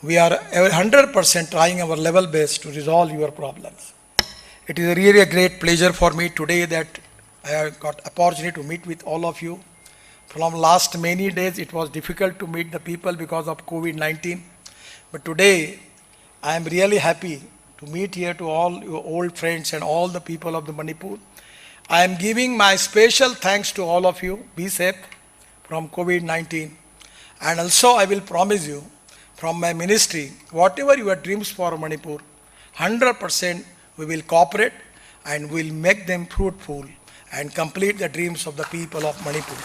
We are 100% trying our level best to resolve your problems. It is really a great pleasure for me today that I have got opportunity to meet with all of you. From last many days, it was difficult to meet the people because of COVID-19. But today, I am really happy to meet here to all your old friends and all the people of the Manipur. I am giving my special thanks to all of you. Be safe from COVID-19. And also, I will promise you from my ministry, whatever your dreams for Manipur, 100% we will cooperate and will make them fruitful and complete the dreams of the people of Manipur.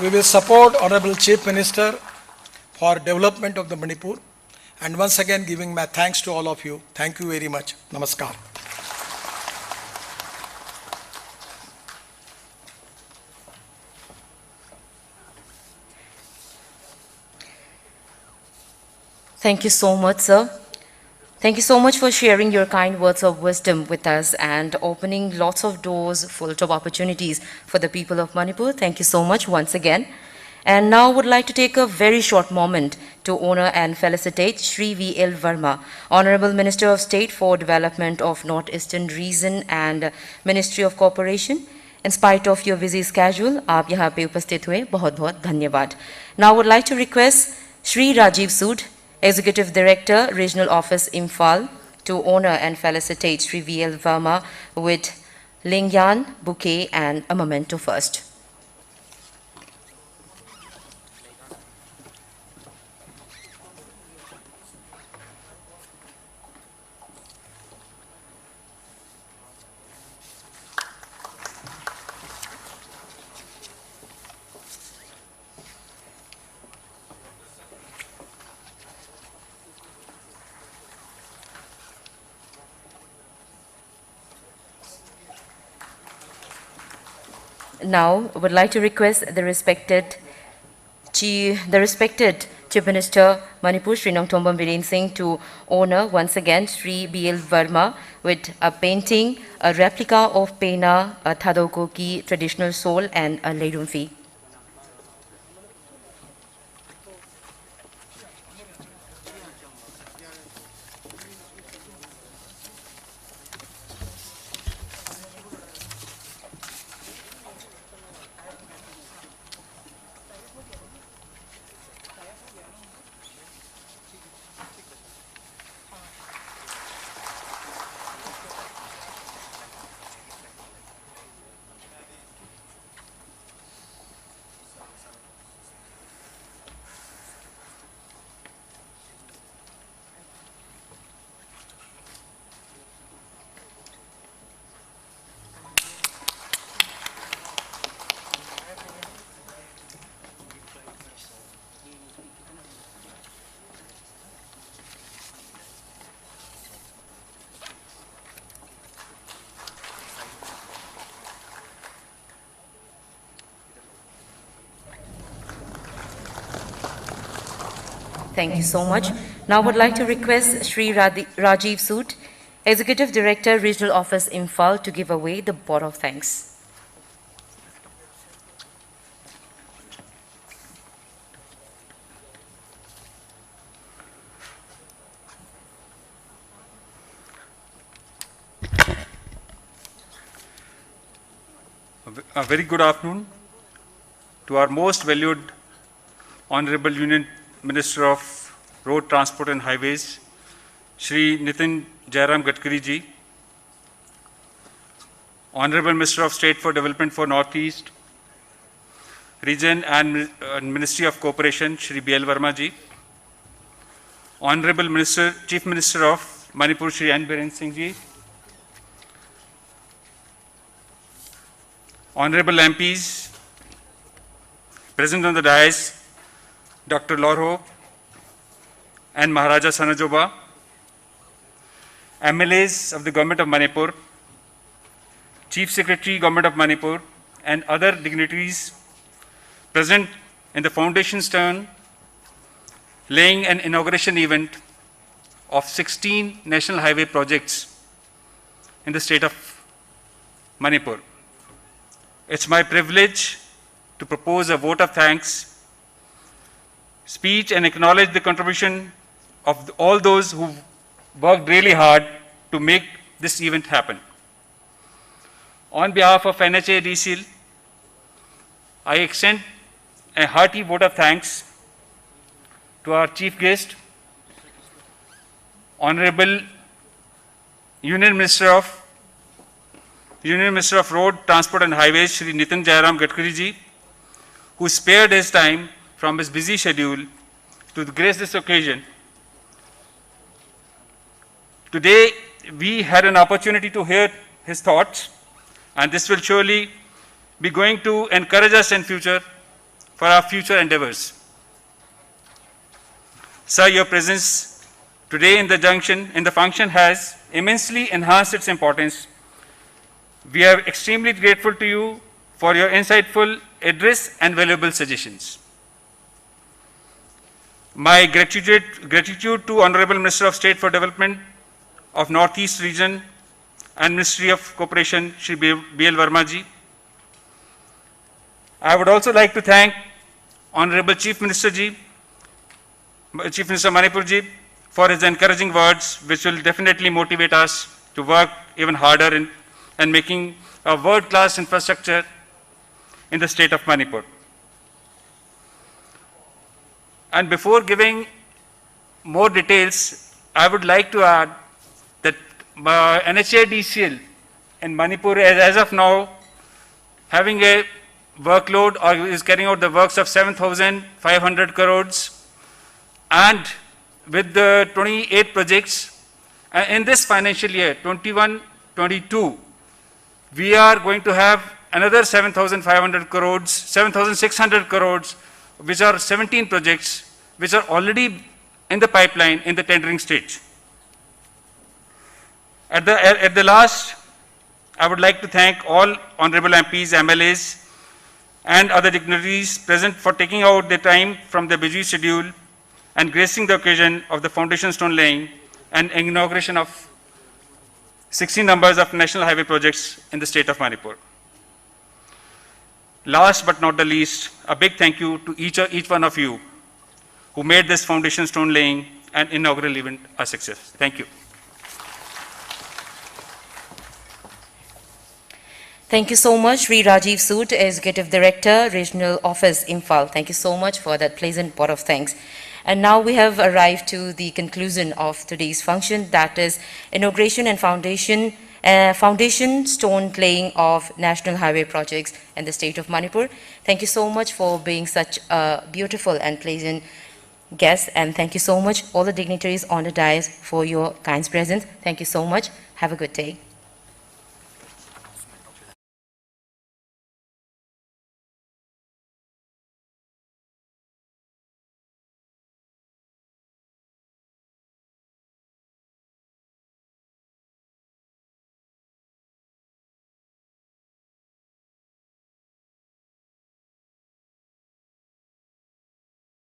We will support Honorable Chief Minister for development of the Manipur. And once again, giving my thanks to all of you. Thank you very much. Namaskar. Thank you so much, sir. Thank you so much for sharing your kind words of wisdom with us and opening lots of doors full of opportunities for the people of Manipur. Thank you so much once again. And now would like to take a very short moment to honor and felicitate Shri V.L. Verma, Honorable Minister of State for Development of Northeastern Region and Ministry of Cooperation. In spite of your busy schedule, आप यहाँ पे उपस्थित हुए बहुत-बहुत धन्यवाद. Now would like to request Shri Rajiv Sood, Executive Director, Regional Office, Imphal, to honor and felicitate Shri V.L. Verma with Lingyan, bouquet and a memento first. Now, I would like to request the respected Chief Minister Manipur, Shri Nongthombam Viren Singh, to honor once again Shri B.L. Verma with a painting, a replica of Pena, a Thadoko ki traditional soul, and a Leirumfi. Thank you so much. Now I would like to request Shri Rajiv Sood, Executive Director, Regional Office, Imphal, to give away the vote of thanks. A very good afternoon to our most valued Honorable Union Minister of Road Transport and Highways, Shri Nitin Jairam Gadkari ji, Honorable Minister of State for Development for Northeast Region and Ministry of Cooperation, Shri B.L. Verma ji, Honorable Minister, Chief Minister of Manipur, Shri N. Biren Singh ji, Honorable MPs, present on the dais, Dr. Lorho and Maharaja Sanajoba, MLAs of the Government of Manipur, Chief Secretary, Government of Manipur, and other dignitaries present in the foundation stone, laying an inauguration event of 16 national highway projects in the state of Manipur. It's my privilege to propose a vote of thanks speech and acknowledge the contribution of all those who worked really hard to make this event happen. On behalf of NHADCL, I extend a hearty vote of thanks to our chief guest, Honorable Union Minister of Road, Transport and Highways, Shri Nitin Jairam Gadkari ji, who spared his time from his busy schedule to grace this occasion. Today, we had an opportunity to hear his thoughts, and this will surely be going to encourage us in future for our future endeavors. Sir, your presence today in the function has immensely enhanced its importance. We are extremely grateful to you for your insightful address and valuable suggestions. My gratitude to Honorable Minister of State for Development of Northeast Region and Ministry of Cooperation, Shri B.L. Verma ji. I would also like to thank Honorable Chief Minister ji, Chief Minister Manipur ji, for his encouraging words, which will definitely motivate us to work even harder in making a world-class infrastructure in the state of Manipur. And before giving more details, I would like to add that NHADCL in Manipur is, as of now, having a workload or is carrying out the works of 7,500 crores, and with the 28 projects in this financial year 21-22, we are going to have another 7,500 crores, 7,600 crores, which are 17 projects which are already in the pipeline in the tendering stage. At the last, I would like to thank all honorable MPs, MLAs, and other dignitaries present for taking out their time from their busy schedule and gracing the occasion of the foundation stone laying and inauguration of 16 numbers of national highway projects in the state of Manipur. Last but not the least, a big thank you to each one of you who made this foundation stone laying and inaugural event a success. Thank you. Thank you so much, Sri Rajiv Sood, Executive Director, Regional Office, Imphal. Thank you so much for that pleasant vote of thanks. And now we have arrived to the conclusion of today's function, that is inauguration and foundation stone laying of national highway projects in the state of Manipur. Thank you so much for being such a beautiful and pleasant guest, and thank you so much all the dignitaries on the dais for your kind presence. Thank you so much. Have a good day.